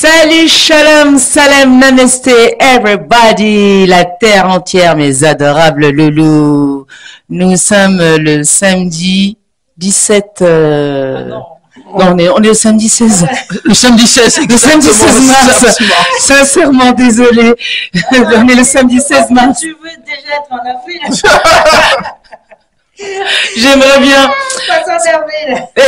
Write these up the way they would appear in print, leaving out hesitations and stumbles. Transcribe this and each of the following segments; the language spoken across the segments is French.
Salut, shalom, salam, namaste, everybody, la terre entière, mes adorables loulous. Nous sommes le samedi 17... Non, on est au samedi 16. Le samedi 16, le samedi 16 mars. Sincèrement, désolé. On est le samedi 16 mars. Tu veux déjà être en avril? J'aimerais bien.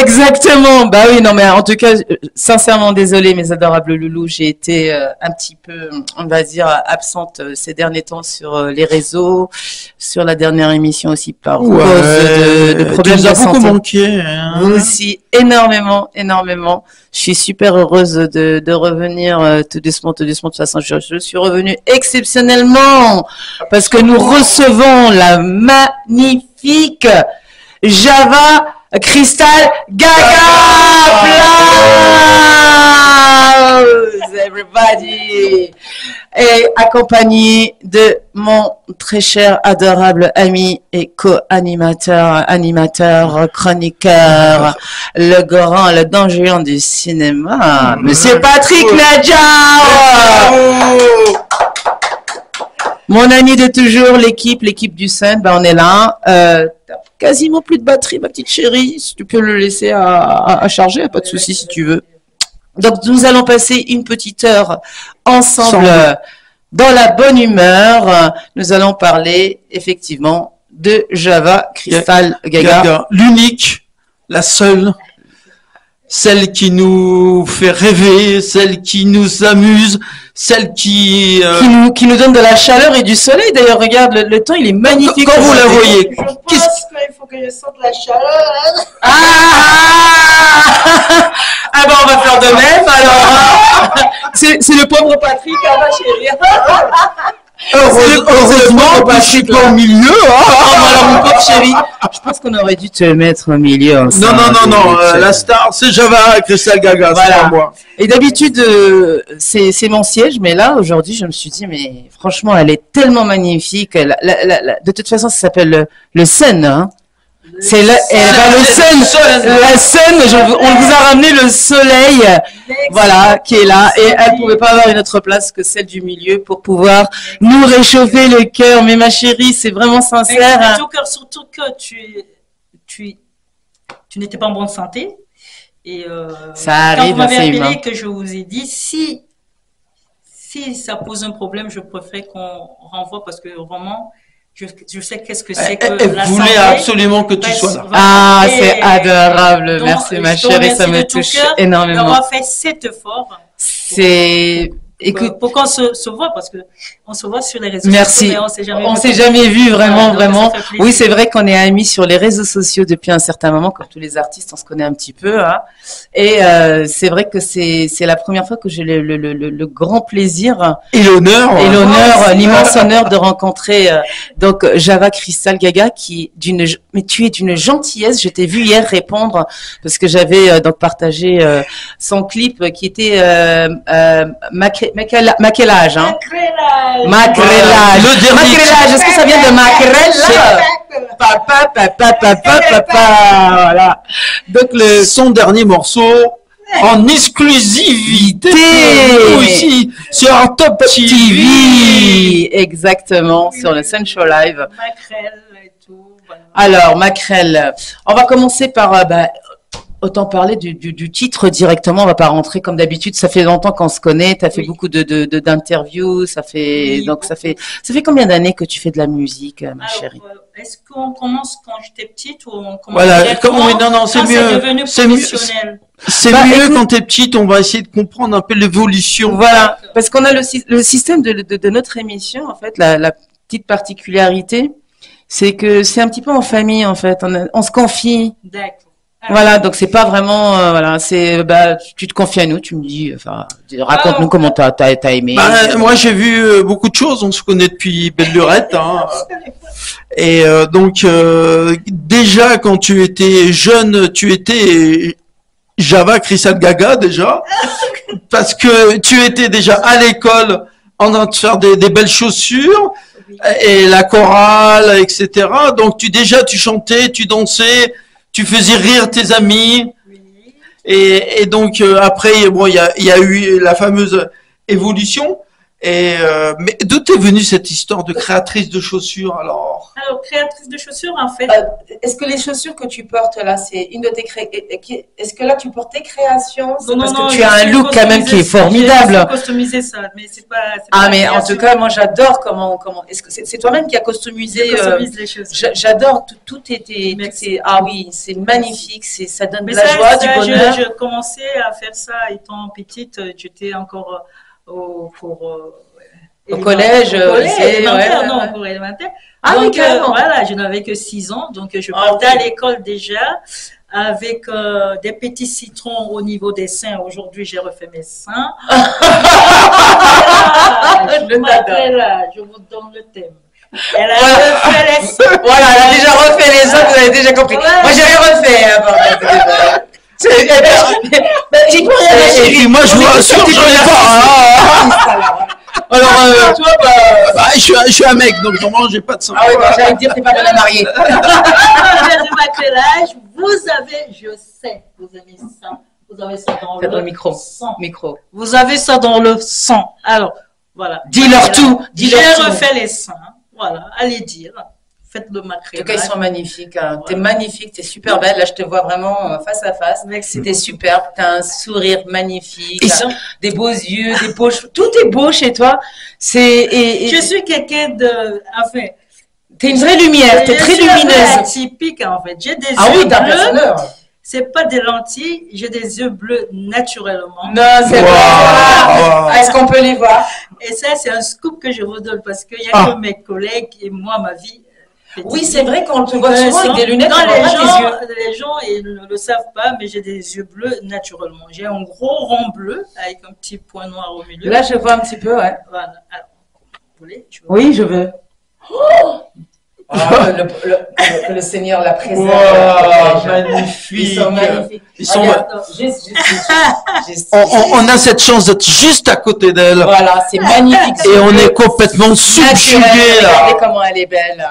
Exactement. Bah oui, non, mais en tout cas, sincèrement, désolé, mes adorables loulous. J'ai été un petit peu, on va dire, absente ces derniers temps sur les réseaux, sur la dernière émission aussi par cause de problèmes de santé. Tu nous as beaucoup manqué. Hein. Vous aussi, énormément, énormément. Je suis super heureuse de revenir tout doucement, tout doucement. De toute façon, je suis revenue exceptionnellement parce que nous recevons la magnifique Java Crystal Gaga. Applause, everybody. Et accompagné de mon très cher, adorable ami et co-animateur, animateur, chroniqueur, le grand, le don géant du cinéma, Monsieur Patrick Nadja. Mon ami de toujours, l'équipe du Sun, ben on est là. Quasiment plus de batterie, ma petite chérie. Si tu peux le laisser à charger, pas de souci si tu veux. Donc, nous allons passer une petite heure ensemble dans la bonne humeur. Nous allons parler effectivement de Java Crystal Gaga. L'unique, la seule, celle qui nous fait rêver, celle qui nous amuse, celle qui nous donne de la chaleur et du soleil. D'ailleurs, regarde, le temps, il est magnifique. Quand vous la voyez. Je pense qu'il faut que je sente la chaleur. Ah ben, on va faire de même, alors. C'est le pauvre Patrick, ma chérie. Heureusement que je suis pas au milieu. Alors, mon pauvre chéri, je pense qu'on aurait dû te mettre au milieu. Non. La star, c'est Java Crystal Gaga, voilà. C'est pas moi. Et d'habitude, c'est mon siège, mais là, aujourd'hui, je me suis dit, mais franchement, elle est tellement magnifique. De toute façon, ça s'appelle le Sun, hein. C'est le Sun, la Sun, on vous a ramené le soleil, voilà, qui est là, et elle pouvait pas avoir une autre place que celle du milieu pour pouvoir nous réchauffer le cœur. Mais ma chérie, c'est vraiment sincère. Surtout que tu n'étais pas en bonne santé. Et ça arrive, quand vous m'avez appelé, que je vous ai dit, si ça pose un problème, je préfère qu'on renvoie parce que vraiment, je sais qu'est-ce que c'est que la santé. Elle voulait absolument que tu sois là. Ah, c'est adorable. Donc, merci ma chérie, ça me touche énormément. D'avoir fait cet effort. C'est... Écoute, pour qu'on se voit, parce que on se voit sur les réseaux sociaux, mais on s'est jamais vu vraiment, vraiment. Oui, c'est vrai qu'on est amis sur les réseaux sociaux depuis un certain moment, comme tous les artistes, on se connaît un petit peu, hein. Et c'est vrai que c'est la première fois que j'ai le grand plaisir et l'honneur, l'immense honneur de rencontrer donc Java Crystal Gaga, mais tu es d'une gentillesse. Je t'ai vu hier répondre parce que j'avais donc partagé son clip qui était maquillage, hein. Macrélage. Est-ce que ça vient de maquerelle? Voilà. Donc son dernier morceau en exclusivité aussi sur Top TV. Exactement, sur le Sun Show Live. Maquerelle et tout. Voilà. Alors, Maquerelle. On va commencer par autant parler du titre directement, on va pas rentrer comme d'habitude. Ça fait longtemps qu'on se connaît, tu as fait beaucoup d'interviews, ça fait combien d'années que tu fais de la musique, ma chérie? Est-ce qu'on commence quand j'étais petite ou on commence non, c'est mieux. C'est professionnel. C'est mieux quand t'es petite, on va essayer de comprendre un peu l'évolution. Voilà, parce qu'on a le système de notre émission, en fait, la petite particularité, c'est que c'est un petit peu en famille, en fait, on se confie. D'accord. Voilà, donc c'est pas vraiment, voilà, c'est, tu te confies à nous, tu me dis, enfin, raconte-nous comment t'as aimé. Moi, j'ai vu beaucoup de choses, on se connaît depuis belle lurette, hein. Et donc, déjà, quand tu étais jeune, tu étais Java Crystal Gaga, déjà, parce que tu étais déjà à l'école en train de faire des belles chaussures, et la chorale, etc. Donc, tu chantais, tu dansais, tu faisais rire tes amis. Et donc après, bon, il y a eu la fameuse évolution. Mais d'où est venue cette histoire de créatrice de chaussures alors? Alors, créatrice de chaussures, en fait. Est-ce que les chaussures que tu portes là, c'est une de tes Est-ce que là tu portes tes créations? Non, Parce non, que tu as un look quand même qui est J'ai formidable. customisé ça, mais c'est pas. Ah, mais en tout cas, moi j'adore comment. Est-ce que c'est toi-même qui as customisé? Je customise les choses. J'adore tout était. Ah oui, c'est magnifique. Ça donne de la joie, du bonheur. Je commençais à faire ça étant petite. J'étais encore au collège, élémentaire, non, pour élémentaire. Ah oui, donc, carrément. voilà, je n'avais que 6 ans, donc je partais à l'école déjà avec des petits citrons au niveau des seins. Aujourd'hui, j'ai refait mes seins. Je vous donne le thème. Elle a refait les seins. Voilà, elle a déjà refait les seins, vous avez déjà compris. Ouais. Moi, j'ai rien refait. Et puis moi, je vous rassure, j'en ai pas. Alors, tu vois, je suis un mec, donc normalement, j'ai pas de sang. Ah oui, j'allais te dire, t'es pas bien marié. J'ai maquillage, vous avez, je sais, vous avez ça. Vous avez ça dans le sang. Micro. Vous avez ça dans le sang. Alors, voilà. Dis-leur tout. J'ai refait les seins. Voilà, allez dire. Faites le maquillage. En tout cas, ils sont magnifiques. Hein. T'es magnifique, t'es super belle. Là, je te vois vraiment face à face. T'es superbe. T'as un sourire magnifique, des beaux yeux, des beaux cheveux. Tout est beau chez toi. Je suis quelqu'un de, enfin. T'es une vraie lumière. T'es très lumineuse. Atypique en fait. J'ai des yeux bleus. C'est pas des lentilles, j'ai des yeux bleus naturellement. Non, c'est vrai. Est-ce qu'on peut les voir? Et ça, c'est un scoop que je vous donne parce qu'il y a que mes collègues et moi, ma vie. Oui, c'est vrai qu'on te voit souvent avec des lunettes. Non, les gens, ils ne le savent pas, mais j'ai des yeux bleus naturellement. J'ai un gros rond bleu avec un petit point noir au milieu. Là, je vois un petit peu, ouais. Voilà. Alors, vous voulez? Oui, je veux. Oh, le Seigneur la préserve. Wow, magnifique. Ils sont magnifiques. On a cette chance d'être juste à côté d'elle. Voilà, c'est magnifique. Et on est complètement subjugué là. Regardez comment elle est belle.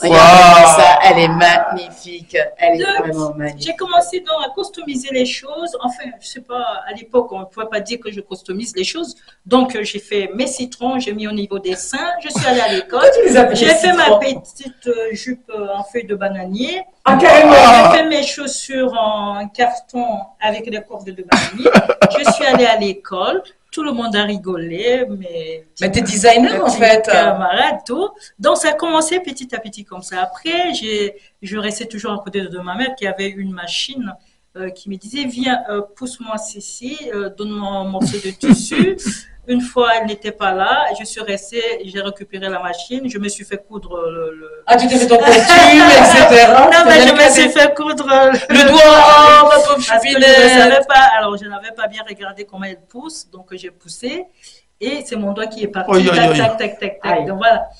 Regardez ça, elle est magnifique. Elle est vraiment magnifique. J'ai commencé donc à customiser les choses. Enfin, je sais pas, à l'époque, on ne pouvait pas dire que je customise les choses. Donc, j'ai fait mes citrons, j'ai mis au niveau des seins. Je suis allée à l'école. J'ai fait ma petite jupe en feuille de bananier. Ah, carrément. J'ai fait mes chaussures en carton avec des cordes de bananier. Je suis allée à l'école. Tout le monde a rigolé, mais t'es designer en fait. Camarades, tout. Donc ça a commencé petit à petit comme ça. Après, je restais toujours à côté de ma mère qui avait une machine qui me disait viens, pousse-moi ceci, donne-moi un morceau de tissu. Une fois, elle n'était pas là, je suis restée, j'ai récupéré la machine, je me suis fait coudre Ah, tu t'es fait ton costume, etc. Non, mais je me suis fait coudre le doigt, ma pauvre chupinette. Alors, je n'avais pas bien regardé comment elle pousse, donc j'ai poussé, et c'est mon doigt qui est parti, tac. Donc voilà.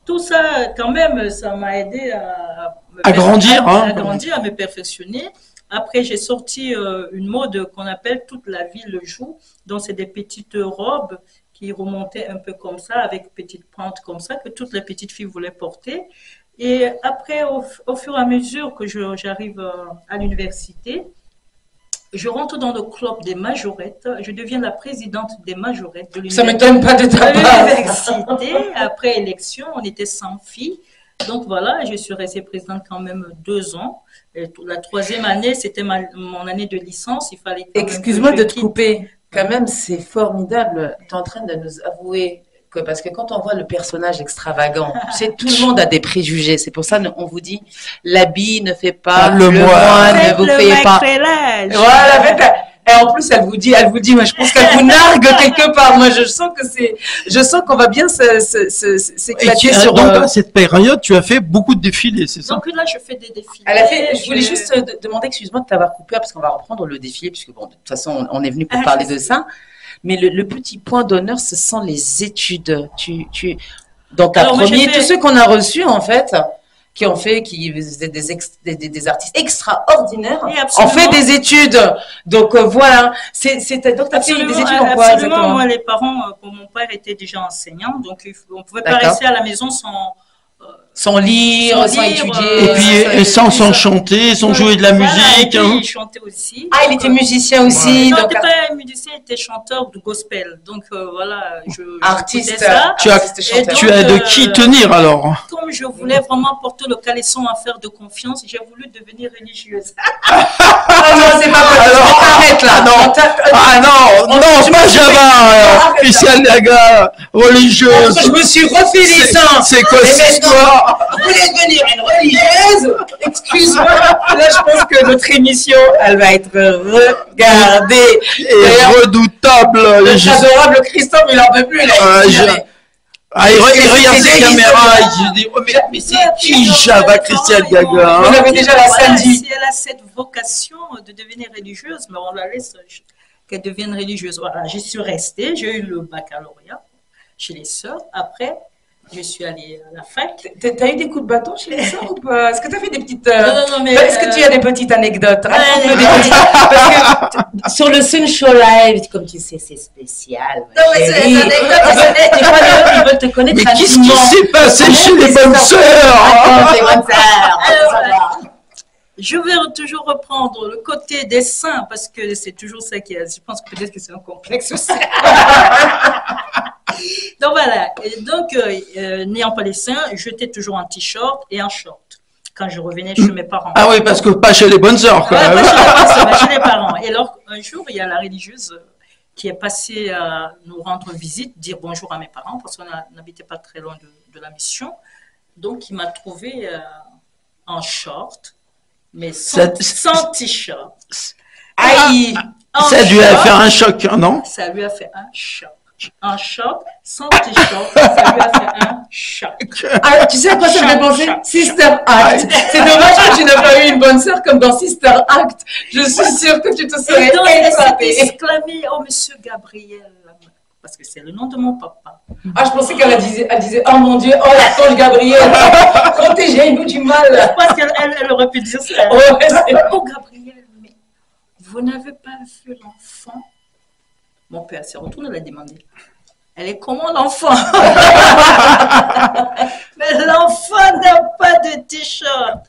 Tout ça, quand même, ça m'a aidé à grandir, à me perfectionner. Après, j'ai sorti une mode qu'on appelle toute la ville joue. Donc, c'est des petites robes qui remontaient un peu comme ça, avec petites pentes comme ça, que toutes les petites filles voulaient porter. Et après, au fur et à mesure que j'arrive à l'université, je rentre dans le club des majorettes. Je deviens la présidente des majorettes de l'université. Ça m'étonne pas de ta part. L'université, après élection, on était 100 filles. Donc voilà, je suis restée présidente quand même 2 ans. Et la 3e année, c'était mon année de licence. Il fallait. Excuse-moi de te couper. Quand même, c'est formidable. Tu es en train de nous avouer que, parce que quand on voit le personnage extravagant, tu sais, tout le monde a des préjugés. C'est pour ça qu'on vous dit, l'habit ne fait pas le moine, ne vous payez pas. Voilà, faites. Et en plus, elle vous dit, moi, je pense qu'elle vous nargue quelque part. Moi, je sens qu'on va bien s'éclater sur. Donc, à cette période, tu as fait beaucoup de défilés, c'est ça? Donc là, je fais des défilés. Je voulais juste demander, excuse-moi de t'avoir coupé, parce qu'on va reprendre le défilé, puisque bon, de toute façon, on est venu pour parler de ça. Mais le petit point d'honneur, ce sont les études. Donc, tous ceux qu'on a reçus, en fait, qui étaient des artistes extraordinaires, ont fait des études. Donc voilà, donc tu as fait des études en quoi exactement? Moi, les parents, mon père était déjà enseignant, donc on ne pouvait pas rester à la maison Sans lire, sans étudier. Et puis, sans chanter, sans jouer de la musique. Et puis, Hein. il chantait aussi. Ah, il était musicien aussi. Non, il Donc, n'était pas musicien, il était chanteur de gospel. Donc voilà, artiste, j'écoutais ça. Tu as de qui tenir alors. Comme je voulais vraiment porter le caleçon à faire de confiance, j'ai voulu devenir religieuse. Ah non, c'est pas possible. Alors, arrête là. Non, pas Java, Christiane Daga, religieuse. Je me suis refait les seins. C'est quoi cette histoire? Vous voulez devenir une religieuse? Excuse-moi. Là, je pense que notre émission, elle va être regardée. Et redoutable. Notre adorable Christophe, il en peut plus. Il regarde ses caméras, il se dit, oh, mais c'est qui Java Christiane Gaga? On avait déjà la samedi. Si elle a cette vocation de devenir religieuse, mais on la laisse qu'elle devienne religieuse. Voilà, j'y suis restée, j'ai eu le baccalauréat chez les sœurs. Après, je suis allée à la fac. T'as eu des coups de bâton chez les sœurs ou pas? Est-ce que t'as fait des petites... Non, mais... Est-ce que tu as des petites anecdotes? Raconte-nous des petites... Parce que sur le Sun Show Live, comme tu sais, c'est spécial. Non, mais c'est des anecdotes. Des fois, les gens, ils veulent te connaître. Mais qu'est-ce qui s'est passé chez les bonnes sœurs? Les bonnes sœurs. Je vais toujours reprendre le côté des seins, parce que c'est toujours ça qui est... Je pense que peut-être que c'est un complexe aussi. Donc voilà, et donc n'ayant pas les seins, j'étais toujours un t-shirt et un short quand je revenais chez mes parents. Ah oui, parce que pas chez les bonnes sœurs, quoi. Pas chez les bonnes sœurs, mais chez les parents. Et alors, un jour, il y a la religieuse qui est passée à nous rendre visite, dire bonjour à mes parents, parce qu'on n'habitait pas très loin de la mission. Donc, il m'a trouvé en short, mais sans t-shirt. Aïe! Ça lui a fait un choc, non? Ça lui a fait un choc. Un choc, sans t-shirt, ça lui a fait un choc. Ah, tu sais à quoi ça me fait penser? Sister Act. C'est dommage que tu n'as pas eu une bonne sœur comme dans Sister Act. Je suis sûre que tu te serais Et donc, elle s'est éclatée. exclamée, oh, monsieur Gabriel, parce que c'est le nom de mon papa. Ah, je pensais qu'elle disait, oh mon Dieu, oh l'archange Gabriel, protégez-nous du mal. Je pense qu'elle aurait pu dire ça. Oh, Gabriel, mais vous n'avez pas vu l'enfant? Mon père s'est retourné, elle a demandé. Elle est comment l'enfant? Mais l'enfant n'a pas de t-shirt.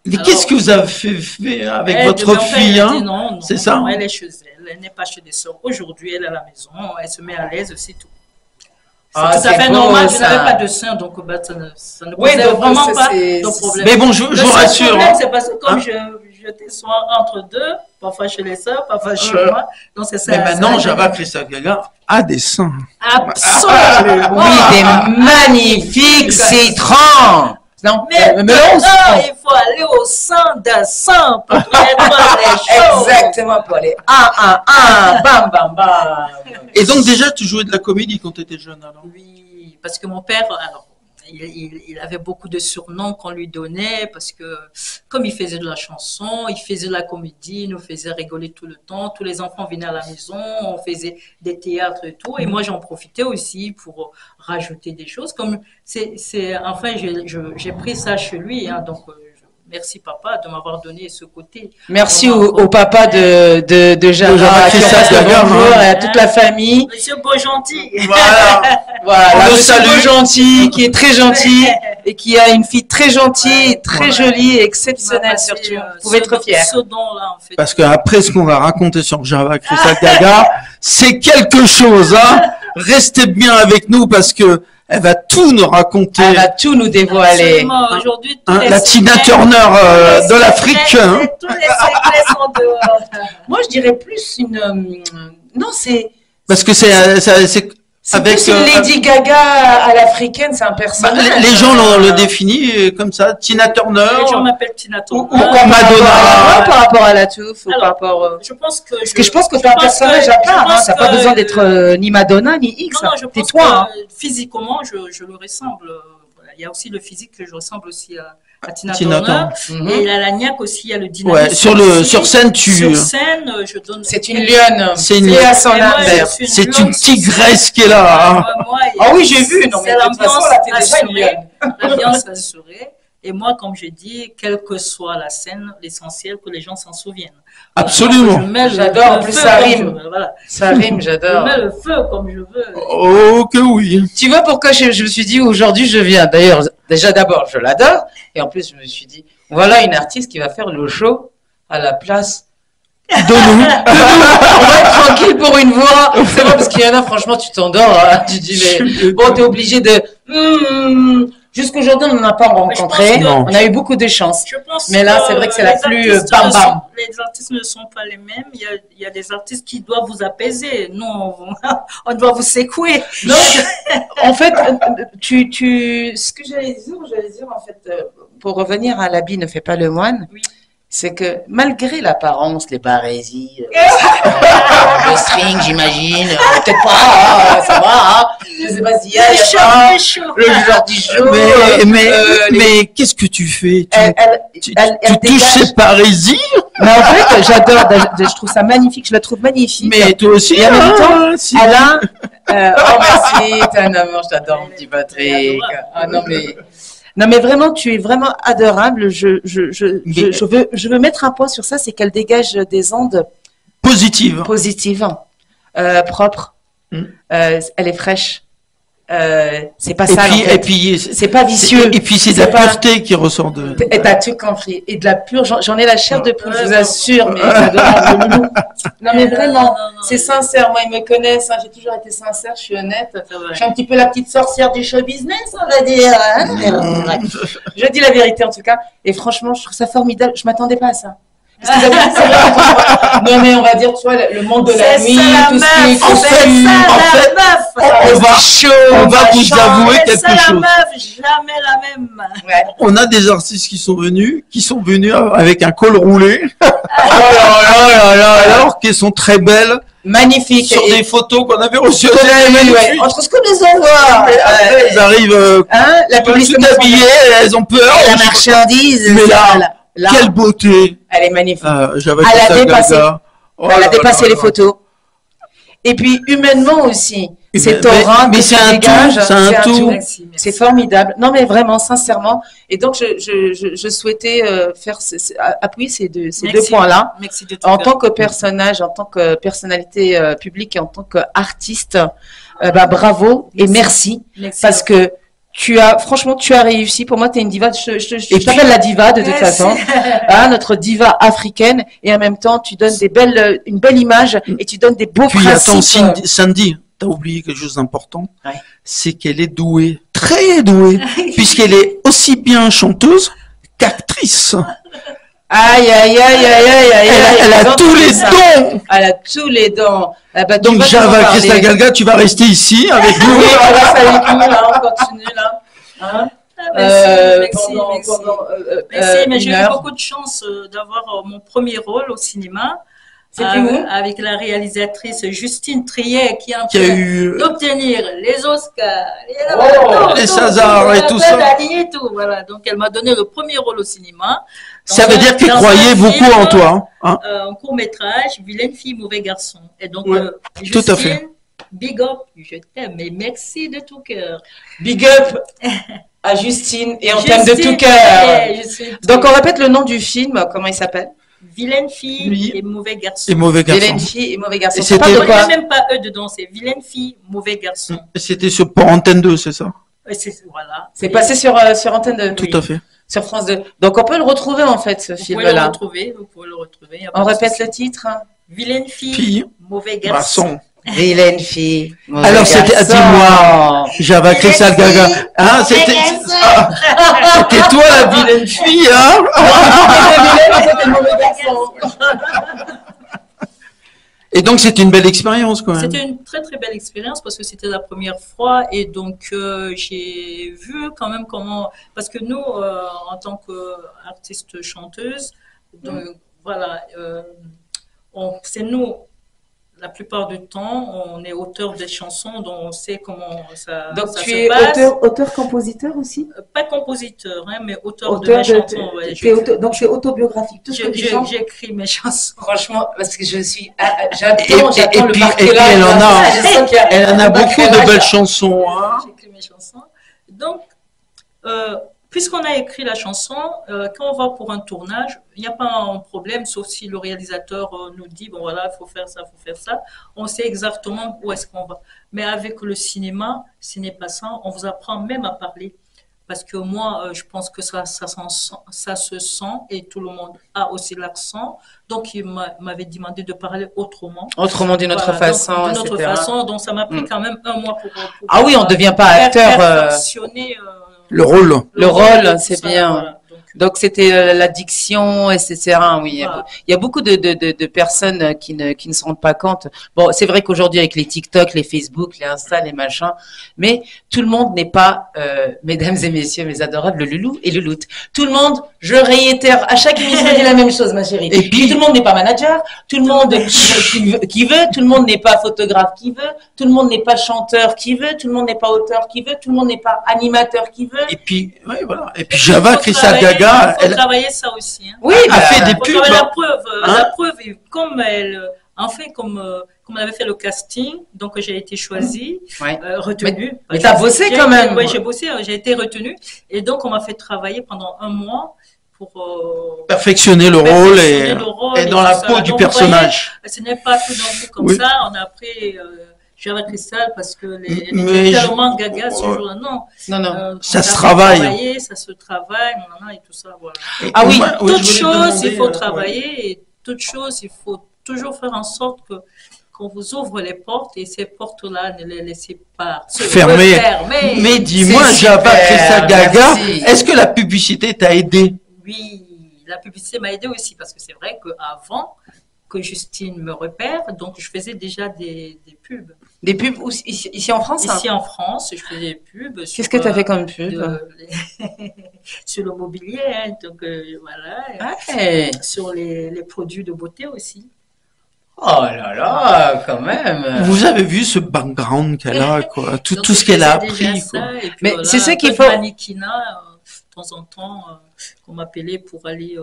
Mais qu'est-ce que vous avez fait avec votre fille, hein? Non, c'est ça? Non, elle est chez elle, elle n'est pas chez des sœurs. Aujourd'hui, elle est à la maison, elle se met à l'aise, c'est tout. C'est tout à fait normal, je n'avais pas de sein, donc ça ne posait vraiment pas de problème. Mais bon, je vous rassure. Le problème, c'est parce que comme j'étais soit entre deux, parfois chez les sœurs, parfois chez moi. Donc c'est ça. Mais maintenant, Java Christophe Gaga a des seins. Absolument. Oui, des magnifiques citrons. Non, mais maintenant, il faut aller au sein d'un sein pour connaître les choses. Exactement, pour les bam, bam, bam. Et donc déjà, tu jouais de la comédie quand tu étais jeune, alors? Oui, parce que mon père, alors, il avait beaucoup de surnoms qu'on lui donnait, parce que comme il faisait de la chanson, il faisait de la comédie, il nous faisait rigoler tout le temps, tous les enfants venaient à la maison, on faisait des théâtres et tout, et moi j'en profitais aussi pour rajouter des choses, comme enfin j'ai pris ça chez lui, hein, donc merci papa de m'avoir donné ce côté. Merci au papa de Java, bonjour, et à toute la famille. Monsieur Beaugentil. Voilà, Monsieur Beaugentil, qui est très gentil et qui a une fille très gentille, très jolie et exceptionnelle surtout. Vous pouvez être fiers. En fait. Parce qu'après ce qu'on va raconter sur Java Christophe Gaga, c'est quelque chose, hein. Restez bien avec nous parce que elle va tout nous raconter. Elle va tout nous dévoiler. Aujourd'hui, la Tina Turner de l'Afrique. Hein. Tous les secrets sont dehors. Moi, je dirais plus une... non, c'est... Parce que c'est avec plus une Lady Gaga à l'africaine, c'est un personnage. Les gens le définissent comme ça, Tina Turner. Les gens m'appellent Tina Turner. Ou comme Madonna. Par rapport à la touffe, ou par rapport... Je pense que... Parce que je pense que tu as un personnage à part, hein, tu n'as pas besoin d'être ni Madonna, ni X. Non, je pense toi, que physiquement, je le ressemble. Il y a aussi le physique que je ressemble aussi à Tina Turner. Et il y a la niaque aussi, il y a le dynamisme. Ouais, sur scène, Sur scène, je donne... C'est une lionne. C'est une lionne. C'est une tigresse qui est là. Hein. Ah oui, j'ai vu. Non, mais c'est l'ambiance assurée. L'ambiance assurée. Et moi, comme je dis, quelle que soit la scène, l'essentiel que les gens s'en souviennent. Absolument. J'adore, en plus ça rime. Voilà. Ça rime, j'adore. Je mets le feu comme je veux. Oh que oui. Tu vois pourquoi je me suis dit aujourd'hui je viens. D'ailleurs, déjà d'abord, je l'adore. Et en plus, je me suis dit, voilà une artiste qui va faire le show à la place De nous. on va être tranquille pour une fois. C'est vrai, parce qu'il y en a, franchement, tu t'endors. Hein. Tu dis, mais bon, t'es obligé de. Jusqu'aujourd'hui, on n'en a pas rencontré. Non. On a eu beaucoup de chance. Je pense Mais là, c'est vrai que c'est la les plus artistes bam ne bam. sont- Les artistes ne sont pas les mêmes. Il y a des artistes qui doivent vous apaiser. Nous, on doit vous secouer. Non, en fait, ce que j'allais dire, en fait, pour revenir à l'habit ne fait pas le moine, Oui. c'est que malgré l'apparence, les barésies, le string, j'imagine, peut-être pas, ça va, hein, je sais pas s'il y a, il y a pas, C'est chaud. le Jordichon, Mais qu'est-ce que tu fais? Tu elle touches dégage. ces parésies? Mais en fait, j'adore, je trouve ça magnifique, je la trouve magnifique. Mais toi aussi, Et en même temps, si. Alain, oh merci, t'es un amour, je t'adore, mon petit Patrick. Ah non mais vraiment, tu es vraiment adorable. Je veux mettre un point sur ça, c'est qu'elle dégage des ondes Positive. positives, propres. Elle est fraîche. C'est pas Et sale. puis, en fait. et puis, C'est pas vicieux. Et puis, c'est de C'est la pas- pureté qui ressort de. Et t'as tout compris. Et de la pure, j'en ai la chair de poule, je vous assure, mais c'est adorable, le loulou. Non, mais vraiment, c'est sincère. Moi, ils me connaissent, hein, j'ai toujours été sincère, je suis honnête. C'est vrai. Je suis un petit peu la petite sorcière du show business, on va dire. Hein. Je dis la vérité, en tout cas. Et franchement, je trouve ça formidable. Je m'attendais pas à ça. Parce que d'habitude, c'est vrai, non, mais on va dire, tu vois, le monde de la nuit, tout ce qui est costume. On va vous avouer C'est quelque ça la chose. meuf, jamais la même. Ouais. On a des artistes qui sont venus avec un col roulé, alors qu'elles sont très belles Magnifique. sur des photos qu'on avait reçues. Ouais. Entre ce qu'on les envoie. Après, elles arrivent Hein, la tout publicité habillées, elles ont peur. la marchandise. Mais là, là, quelle beauté. elle est magnifique. J'avais Elle a fait ça, dépassé. Gaga. Oh Elle là a dépassé là les là. photos. Et puis humainement aussi, c'est Mais- aura mais que c'est tu un dégages, tout, c'est un tout. Merci, merci. C'est formidable. Non mais vraiment, sincèrement. Et donc je souhaitais appuyer ces deux Merci. points-là. Merci de tout En cœur. tant que personnage, en tant que personnalité publique et en tant qu'artiste, bravo et merci. Merci. Parce que franchement, tu as réussi. Pour moi, tu es une diva. Je Et t'appelle la diva de toute Merci. façon. Hein, notre diva africaine. Et en même temps, tu donnes une belle image et tu donnes des beaux Puis attends, principes. Sandy, t'as oublié quelque chose d'important. Ouais. C'est qu'elle est douée, très douée, puisqu'elle est aussi bien chanteuse qu'actrice. Aïe, aïe, aïe, aïe, aïe, aïe. Elle a tous les dons. Elle a tous les dons. Ah bah, tu Donc vas nous en Java parler. Crystal Galga, tu vas rester ici avec nous. Oui, on reste avec nous, là, on continue, là. Hein Merci, pendant- merci. pendant, Merci, mais j'ai une eu heure. beaucoup de chance d'avoir mon premier rôle au cinéma. C'était où Avec la réalisatrice Justine Triet qui est en Qui a train eu d'obtenir les Oscars, les Césars et tout ça. Et tout, voilà. Donc elle m'a donné le premier rôle au cinéma. Ça veut dire qu'elle croyait beaucoup en toi. Hein. Un court métrage, Vilaine fille, mauvais garçon. Et donc, Ouais, Justine, tout à fait. big up, je t'aime, et merci de tout cœur. Big up à Justine et on t'aime de Justine tout cœur. Triet, Justine Donc on Triet. répète le nom du film, comment il s'appelle? Vilaine fille Oui. et mauvais garçon. Et mauvais garçon. Vilaine fille et mauvais garçon. Et Ça c'était parle de Il n'y a quoi? même pas eux dedans, c'est vilaine fille, mauvais garçon. C'était pour Antenne 2, c'est ça? Voilà. C'est passé sur Antenne de Tout à fait. sur France 2. Donc on peut le retrouver en fait ce Vous pouvez le film-là. retrouver, vous pouvez le retrouver. y a pas On de répète souci. le titre. Hein. Vilaine fille, Fille, mauvais garçon. garçon. Vilaine fille. mauvais Alors, c'était- garçon. dis-moi. Java Crystal Gaga. Hein, Mauvais c'était garçon. c'était toi la vilaine fille, hein? C'était mauvais garçon. Et donc, c'était une belle expérience, quand même. C'était une très très belle expérience parce que c'était la première fois et donc j'ai vu quand même comment, parce que nous en tant qu'artistes chanteuses, donc voilà, c'est nous la plupart du temps on est auteur des chansons donc on sait comment ça, Donc ça tu se es passe. auteur-compositeur aussi? Pas compositeur hein, mais auteur de Auteur mes chansons. Ouais, donc c'est autobiographique. Tout ce que tu chantes. j'écris mes chansons. Franchement, parce que je suis, Et j'attends le puis marquelage. elle en a, Je sens qu'il y elle en a beaucoup de marquelage. belles chansons, hein. J'écris mes chansons. Donc, puisqu'on a écrit la chanson, quand on va pour un tournage, il n'y a pas un problème, sauf si le réalisateur nous dit, bon voilà, il faut faire ça, il faut faire ça. On sait exactement où est-ce qu'on va. Mais avec le cinéma, ce n'est pas ça. On vous apprend même à parler. Parce que moi, je pense que ça se sent et tout le monde a aussi l'accent. Donc, il m'avait demandé de parler autrement. Autrement, d'une autre Voilà, façon, donc, d'une autre etc. façon. Donc, ça m'a pris quand même un mois pour Ah oui, on ne devient pas acteur. perfectionner Le rôle. Le rôle, tout c'est ça, bien. voilà. Donc, c'était la diction, etc. Oui, Voilà. il y a beaucoup de personnes qui ne se rendent pas compte. Bon, c'est vrai qu'aujourd'hui, avec les TikTok, les Facebook, les Insta, les machins, mais tout le monde n'est pas, mesdames et messieurs, mes adorables loulous et louloutes. Tout le monde, je réitère, à chaque émission, je dis la même chose, ma chérie. Et puis, tout le monde n'est pas manager, tout le monde qui veut, tout le monde n'est pas photographe qui veut, tout le monde n'est pas chanteur qui veut, tout le monde n'est pas auteur qui veut, tout le monde n'est pas animateur qui veut. et puis, ouais, voilà. Et puis Java, Christa Il Gaga, faut elle travailler ça aussi. Hein. Oui, a fait des Faut pubs. travailler la Hein. preuve. Hein? La preuve, et comme elle, enfin, comme elle avait fait le casting, donc j'ai été choisie, Ouais. retenue. Mais t'as bossé quand même. Oui, j'ai bossé, j'ai été retenue. Et donc, on m'a fait travailler pendant un mois pour perfectionner le rôle perfectionner le rôle et dans tout la ça. peau du Donc, personnage. vous voyez, ce n'est pas tout d'un coup comme Oui. ça. On a appris Java Cristal parce que elle Mais était je- tellement gaga ce jour-là. Non. Non, non. Ça on se a travaille. travaillé, ça se travaille, et tout ça, voilà. Ah oui, Moi, Toute je voulais chose, demander, il faut ouais. travailler et toute chose, il faut toujours faire en sorte qu'on vous ouvre les portes et ces portes-là, ne les laissez pas se Fermées. refermer. Mais dis-moi, C'est Java, super, Christa Gaga, merci. est-ce que la publicité t'a aidé? Oui, la publicité m'a aidé aussi parce que c'est vrai qu'avant que Justine me repère, donc je faisais déjà des pubs. Des pubs ici en France, hein? Ici en France, je faisais des pubs. Qu'est-ce que tu as fait comme pub? Sur le mobilier, hein, donc voilà. Ouais. Sur les produits de beauté aussi. Oh là là, quand même. Vous avez vu ce background qu'elle a, quoi. Tout Donc, ce je qu'elle a faisais déjà appris, ça, quoi. et puis Mais voilà, c'est ça un qu'il peu faut- de mannequinat, de temps en temps, qu'on m'appelait pour aller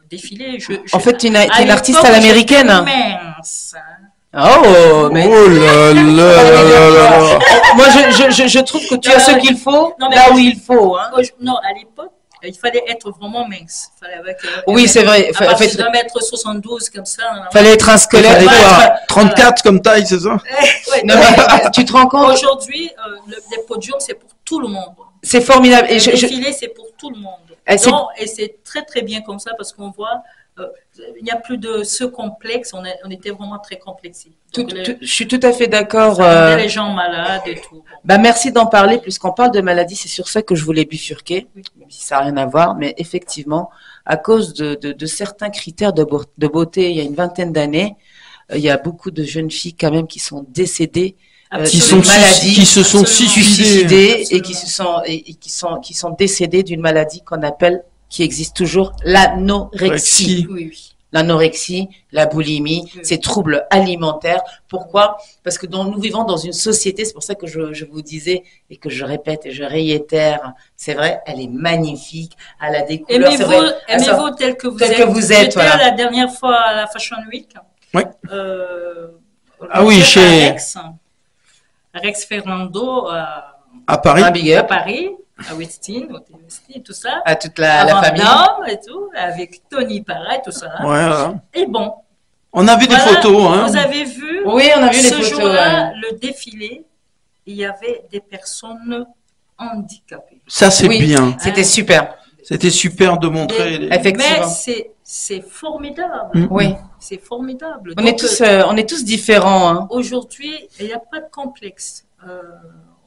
défiler. En fait, tu es une à artiste à l'époque, l'américaine. j'étais mince, hein. Oh, mais Oh là là là là. moi, je trouve que tu as ce qu'il faut Non, mais là moi, où il faut. Hein. Non, à l'époque, il fallait être vraiment mince. Il fallait avec, Oui, c'est vrai. À partir d'un mètre 72, comme ça. Fallait être un Il squelette. fallait fallait quoi, être- 34 comme taille, c'est ça? Ouais, Non, mais tu te rends compte? aujourd'hui, les podiums, c'est pour tout le monde. C'est formidable. Et Le défilé, c'est pour tout le monde. Et c'est- Et c'est très, très bien comme ça parce qu'on voit, il n'y a plus de ce complexe. On était vraiment très complexés. Donc, je suis tout à fait d'accord. ça rendait les gens malades et tout. Bon. Bah, merci d'en parler, puisqu'on parle de maladie, c'est sur ça que je voulais bifurquer, même si ça n'a rien à voir, mais effectivement, à cause de certains critères de beauté, il y a une vingtaine d'années, il y a beaucoup de jeunes filles quand même qui sont décédées Qui d'une sont maladie, qui se sont Absolument. suicidés. et qui sont décédées d'une maladie qu'on appelle, qui existe toujours, l'anorexie. Oui, oui. L'anorexie, la boulimie, ces troubles alimentaires. Pourquoi? Parce que nous vivons dans une société, c'est pour ça que je vous disais et que je répète et je réitère, c'est vrai, elle est magnifique, elle a des couleurs. c'est vrai, Aimez-vous tel que vous tel êtes. que vous êtes, J'étais voilà. la dernière fois à la Fashion Week. Oui. Ah oui, chez- Rex Fernando À Paris. Un big à up Paris, à Westin, et tout ça. à toute la Van famille. Damme et tout, avec Tony Parra et tout ça. Ouais, voilà. Et bon, On a vu des voilà, photos, hein. vous avez vu, Oui, on a vu les ce photos. jour-là, ouais. le défilé, il y avait des personnes handicapées. Ça, c'est Oui. bien. C'était super. C'était super de montrer. Mais Effectivement. c'est formidable. Mm. Oui. C'est formidable. On Donc, est tous différents. Hein. aujourd'hui, il n'y a pas de complexe.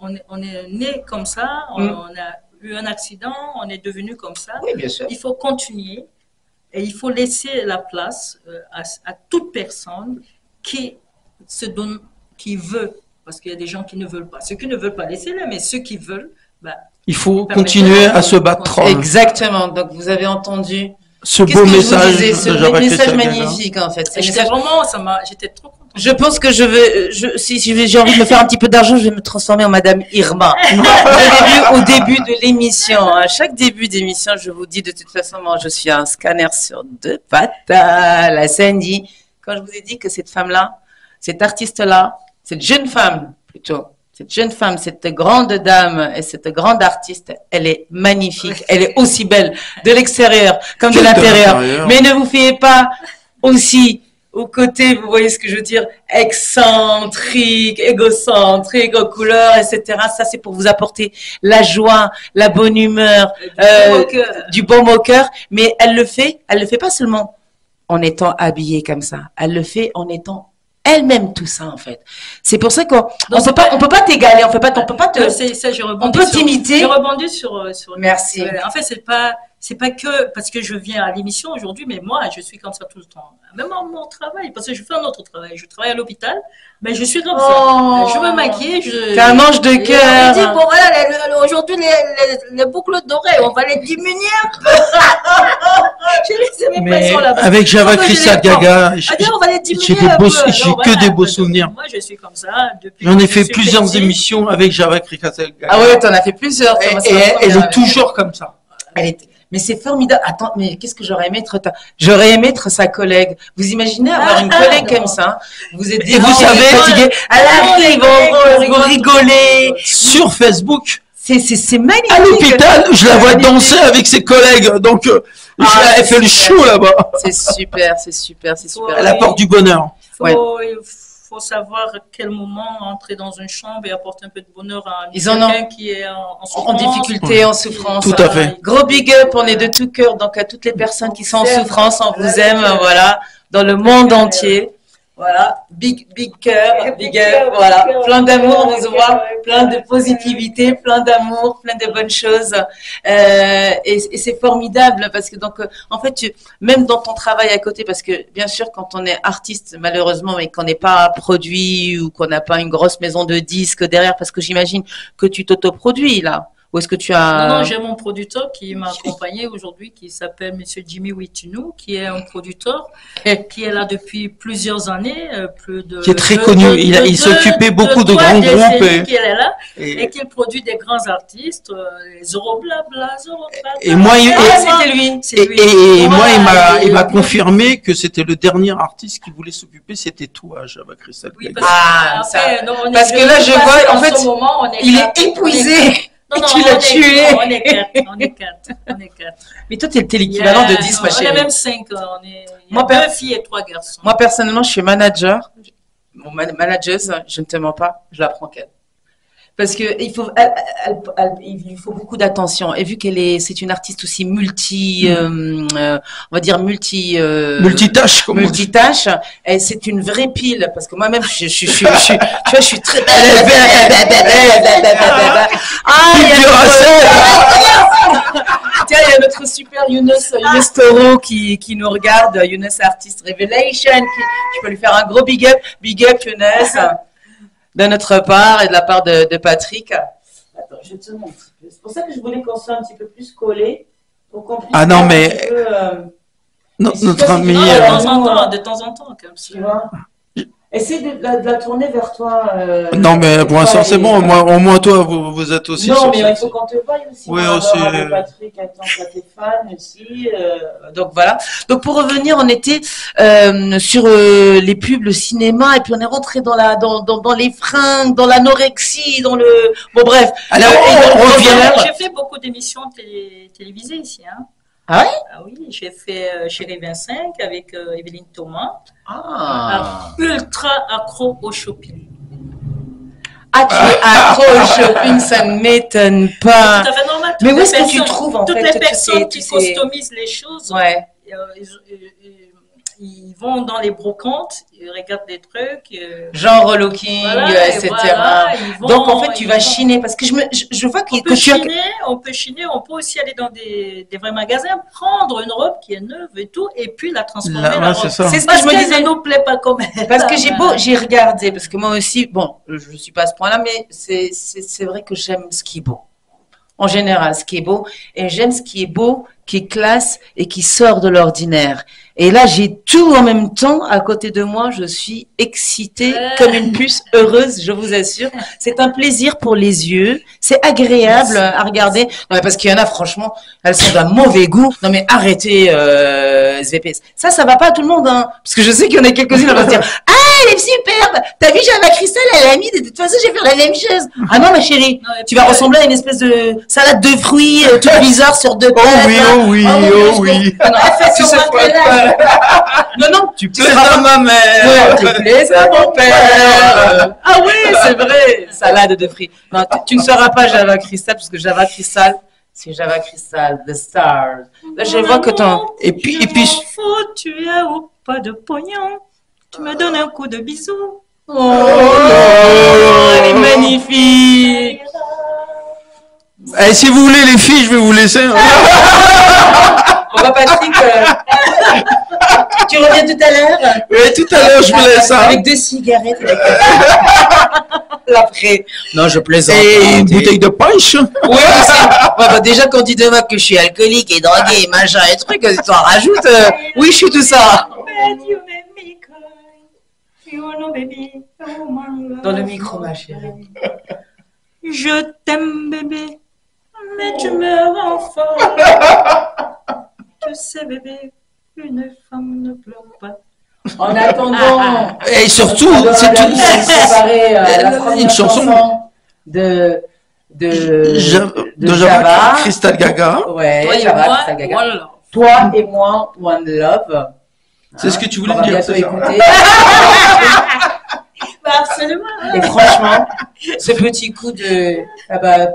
On est né comme ça, on a eu un accident, on est devenu comme ça. Oui, bien sûr. Il faut continuer et il faut laisser la place à toute personne qui se donne, qui veut, parce qu'il y a des gens qui ne veulent pas. Ceux qui ne veulent pas, laissez-les, mais ceux qui veulent, bah, Il faut Permettez-leur continuer à de- se battre. Exactement. Donc, vous avez entendu. Ce Qu'est-ce beau que je vous message disais? de Ce Java message Christa Gaga. magnifique, en fait. Ce j'étais message- vraiment, j'étais trop contente. Je pense que si j'ai envie de me faire un petit peu d'argent, je vais me transformer en Madame Irma. Au début de l'émission, à chaque début d'émission, je vous dis de toute façon, moi, je suis un scanner sur deux pattes. La Sandy, quand je vous ai dit que cette femme-là, cette artiste-là, cette jeune femme plutôt, Cette jeune femme, cette grande dame et cette grande artiste, elle est magnifique. Elle est aussi belle de l'extérieur comme de l'intérieur. Mais ne vous fiez pas aussi au côté, vous voyez ce que je veux dire, excentrique, égocentrique, aux couleurs, etc. Ça, c'est pour vous apporter la joie, la bonne humeur, du baume au cœur. Mais elle le fait pas seulement en étant habillée comme ça. Elle le fait en étant elle-même tout ça en fait. C'est pour ça qu'on peut pas t'égaler, on peut pas te, on peut t'imiter. Je rebondis sur Merci. En fait, c'est pas que parce que je viens à l'émission aujourd'hui, mais moi, je suis comme ça tout le temps. Même en mon travail, parce que je fais un autre travail. Je travaille à l'hôpital, mais je suis comme ça. Je me maquille. T'as un ange de cœur. Je dis, bon, voilà, aujourd'hui, les boucles d'oreilles, on va les diminuer un peu. J'ai laissé mes pressions là-bas. Avec Java Christa Gaga, j'ai que des beaux souvenirs. Moi, je suis comme ça. J'en ai fait plusieurs émissions avec Java Christa Gaga. Ah ouais, t'en as fait plusieurs. Elle est toujours comme ça. Mais c'est formidable. Attends, mais qu'est-ce que j'aurais aimé être J'aurais aimé être sa collègue. Vous imaginez avoir une collègue comme ça? Vous êtes et vous savez, fatigué. À la fin, ils vont rigoler. Sur Facebook. C'est magnifique. À l'hôpital, je la vois danser avec ses collègues. Donc, elle fait le show là-bas. C'est super. Elle apporte du bonheur. Il faut savoir à quel moment entrer dans une chambre et apporter un peu de bonheur à quelqu'un qui est en difficulté, en souffrance. Tout à fait. Gros big up, on est de tout cœur. Donc à toutes les personnes qui sont en souffrance, on vous aime, voilà, dans le monde entier. Voilà, big cœur, big up, voilà, plein d'amour, on vous voit, plein de positivité, plein d'amour, plein de bonnes choses, et c'est formidable parce que donc, en fait, même dans ton travail à côté, parce que bien sûr, quand on est artiste, malheureusement, et qu'on n'est pas produit ou qu'on n'a pas une grosse maison de disques derrière, parce que j'imagine que tu t'autoproduis là. Ou est-ce que tu as... Non, j'ai mon producteur qui m'a accompagné aujourd'hui, qui s'appelle Monsieur Jimmy Witinou, qui est un producteur qui est là depuis plusieurs années, qui est très connu. Il s'occupait beaucoup de grands groupes. Qui est là et qui produit des grands artistes, Zoro Blabla, Zoro Blabla. Et moi, c'était lui. Et moi, il m'a confirmé que c'était le dernier artiste qui voulait s'occuper, c'était toi, Java Christa. Oui, parce que là, je vois, en fait, il est épuisé. Non, tu l'as tué. On est quatre. Mais toi, t'es l'équivalent de 10, ma chérie. On est même 5. On est 2 filles et 3 garçons. Moi, personnellement, je suis manager. Mon manageuse, je ne te mens pas, je la prends qu'elle. Parce que il faut beaucoup d'attention. Et vu c'est une artiste aussi on va dire multitâche, et c'est une vraie pile. Parce que moi-même, je suis très Tiens, il y a notre super Younes Toro qui nous regarde, Younes Artist Revelation, je peux lui faire un gros big up Younes. De notre part et de la part de Patrick. Attends, je te montre. C'est pour ça que je voulais qu'on soit un petit peu plus collés. Non, mais... notre ami... De temps en temps, comme ça. Tu vois. Essaye de la tourner vers toi. Non, mais pour l'instant, c'est bon. Au moins, toi, vous êtes aussi... Non, mais il faut qu'on te voie aussi. Oui, aussi. Patrick, attends, tes fans aussi. Donc, voilà. Donc, pour revenir, on était sur les pubs, le cinéma, et puis on est rentré dans les fringues, dans l'anorexie, dans le... Bon, bref. Alors, on revient. J'ai fait beaucoup d'émissions télévisées ici, hein. Ah ouais? Ah oui, j'ai fait Chérie 25 avec Evelyne Thomas. Ultra accro au shopping. Ah, tu es accro au shopping, ça ne m'étonne pas. C'est tout à fait normal. Mais où est-ce que tu trouves en fait toutes les personnes qui customisent les choses, ouais. Ils vont dans les brocantes, ils regardent des trucs. Genre relooking, etc. Voilà, donc en fait, tu vas chiner parce que je vois que on peut chiner, on peut aussi aller dans des vrais magasins, prendre une robe qui est neuve et tout, et puis la transformer. La robe. C'est ce que je me disais. Ça ne nous plaît pas comme elle. Parce que j'ai regardé, parce que moi aussi, bon, je ne suis pas à ce point-là, mais c'est vrai que j'aime ce qui est beau. En général, ce qui est beau. Et j'aime ce qui est beau qui est classe et qui sort de l'ordinaire. Et là, j'ai tout en même temps à côté de moi. Je suis excitée comme une puce heureuse, je vous assure. C'est un plaisir pour les yeux. C'est agréable à regarder. Non, mais parce qu'il y en a, franchement, elles sont d'un mauvais goût. Non, mais arrêtez, SVP. Ça va pas à tout le monde, hein. Parce que je sais qu'il y en a quelques-unes qui vont se dire, ah, elle est superbe. T'as vu, Java Crystal, elle a mis, de toute façon, je vais faire la même chose. Ah non, ma chérie. Non, et Tu vas puis, ressembler à une espèce de salade de fruits, tout bizarre sur deux Oh pattes. oui, là. oh oui, mon Dieu, oh je oui. comprends. Non, en fait, tu sais quoi, non, Tu tu plais seras à pas- ma mère. Ouais, tu plais à mon père. Ah oui, c'est vrai. Salade de fruits. Non, tu ne seras pas Java Crystal, parce que Java Crystal, c'est Java Crystal, the stars. Là, je vois que ton... Et puis, Faut, tu es ou pas de pognon. Tu me donnes un coup de bisou. Oh, elle est magnifique. eh, si vous voulez les filles, je vais vous laisser. Hein. On va Patrick, tu reviens tout à l'heure. Oui, tout à l'heure, je vous laisse. Hein. Avec 2 cigarettes. L'après. Non, je plaisante. Et une bouteille de punch. Oui, aussi. Ouais, bah, déjà, quand tu demandes que je suis alcoolique et drogué et machin et trucs, tu en rajoutes. Oui, je suis tout ça. Dans le micro, ma chérie. Je t'aime, bébé, mais tu me rends folle. Tu sais, bébé, une femme ne pleure pas. En attendant, Et surtout, c'est tout. Préparer la une première chanson de de Java Crystal Gaga. Ouais, Toi et Java moi, Crystal Gaga. voilà. Toi et moi, One Love. C'est ce que tu voulais On va dire, bientôt c'est ça. écouter. Bah, absolument. Et franchement, ce petit coup de,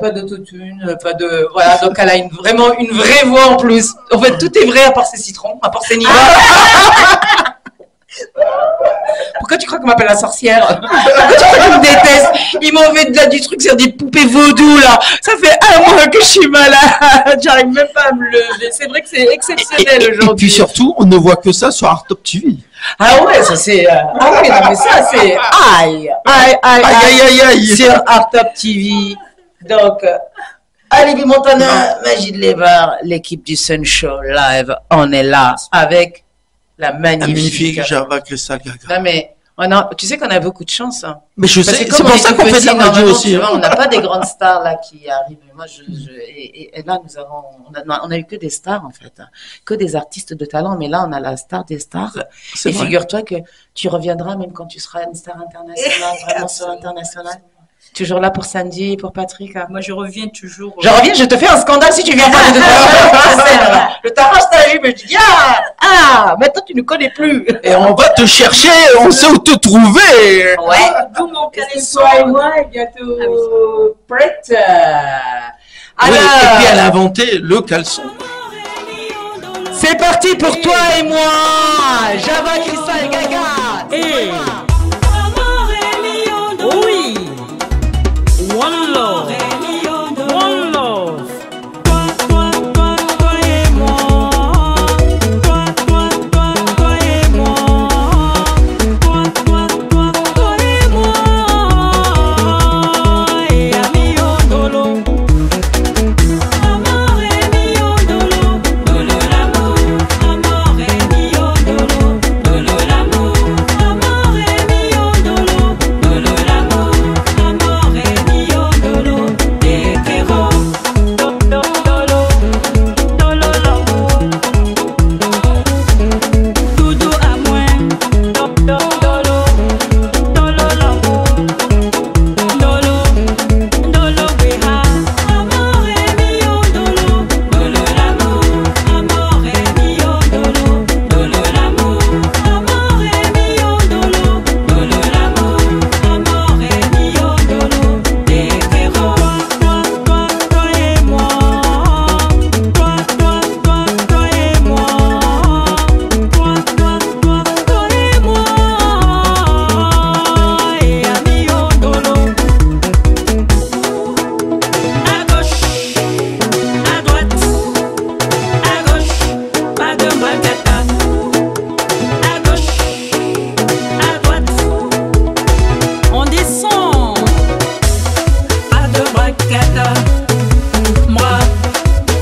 pas d'autotune, pas de, voilà, donc elle a vraiment une vraie voix en plus. En fait, tout est vrai à part ses citrons, à part ses niveaux. Pourquoi tu crois qu'on m'appelle la sorcière? Pourquoi tu crois qu'ils me détestent? Ils m'ont fait là du truc sur des poupées vaudou là. Ça fait un mois que je suis malade. J'arrive même pas à me lever. C'est vrai que c'est exceptionnel Et aujourd'hui. puis surtout, on ne voit que ça sur Art Top TV. Ah ouais, ça c'est. Ah oui, non mais ça c'est. Aïe, aïe, aïe, Aïe, aïe, aïe, aïe. Sur Art Top TV. Donc, Alibi Montana, Magie de Lébar, l'équipe du Sun Show Live, on est là avec la La magnifique. magnifique Java Crystal Gaga. Non mais, tu sais qu'on a beaucoup de chance. Hein. Mais je Parce sais, que c'est comme pour on ça est qu'on tout fait de la petit, radio normalement, aussi. tu vois, Hein. on n'a pas des grandes stars là qui arrivent. Moi, et là, on a eu que des stars en fait, hein. Que des artistes de talent. Mais là, on a la star des stars. C'est Et vrai. figure-toi que tu reviendras même quand tu seras une star internationale, vraiment sur l'international. Toujours là pour Sandy, pour Patrick. Hein. Moi, je reviens toujours. Je reviens, je te fais un scandale si tu viens pas de toute Je t'arrache ta jupe et je dis maintenant tu ne connais plus. Et on va te chercher, on sait où te trouver. Ouais. D'où mon C'est caleçon. toi et moi bientôt prête. Oui, Alors, et puis elle a inventé le caleçon. c'est parti pour toi et moi. Java Crystal Gaga. Et oui, one love, one love. Toi et moi, toi et moi, toi et moi, et ami Ondolo. Amore mio Ondolo, Ondolo l'amour, amore mio Ondolo, Ondolo l'amour, amore mio Ondolo, Ondolo l'amour, amore mio Ondolo, te quiero, Ondolo, Ondolo l'amour, Doudou à moi, Ondolo, Ondolo l'amour, Ondolo, Ondolo beha, amore mio Ondolo, Ondolo l'amour, amore mio Ondolo, Ondolo l'amour, amore mio Ondolo, Ondolo l'amour, amore mio Ondolo, te quiero, toi et moi, toi et moi, toi et moi, et ami Ondolo. À gauche, à droite, à gauche, pas de braqueta. À gauche, à droite, on descend. Pas de braqueta, moi,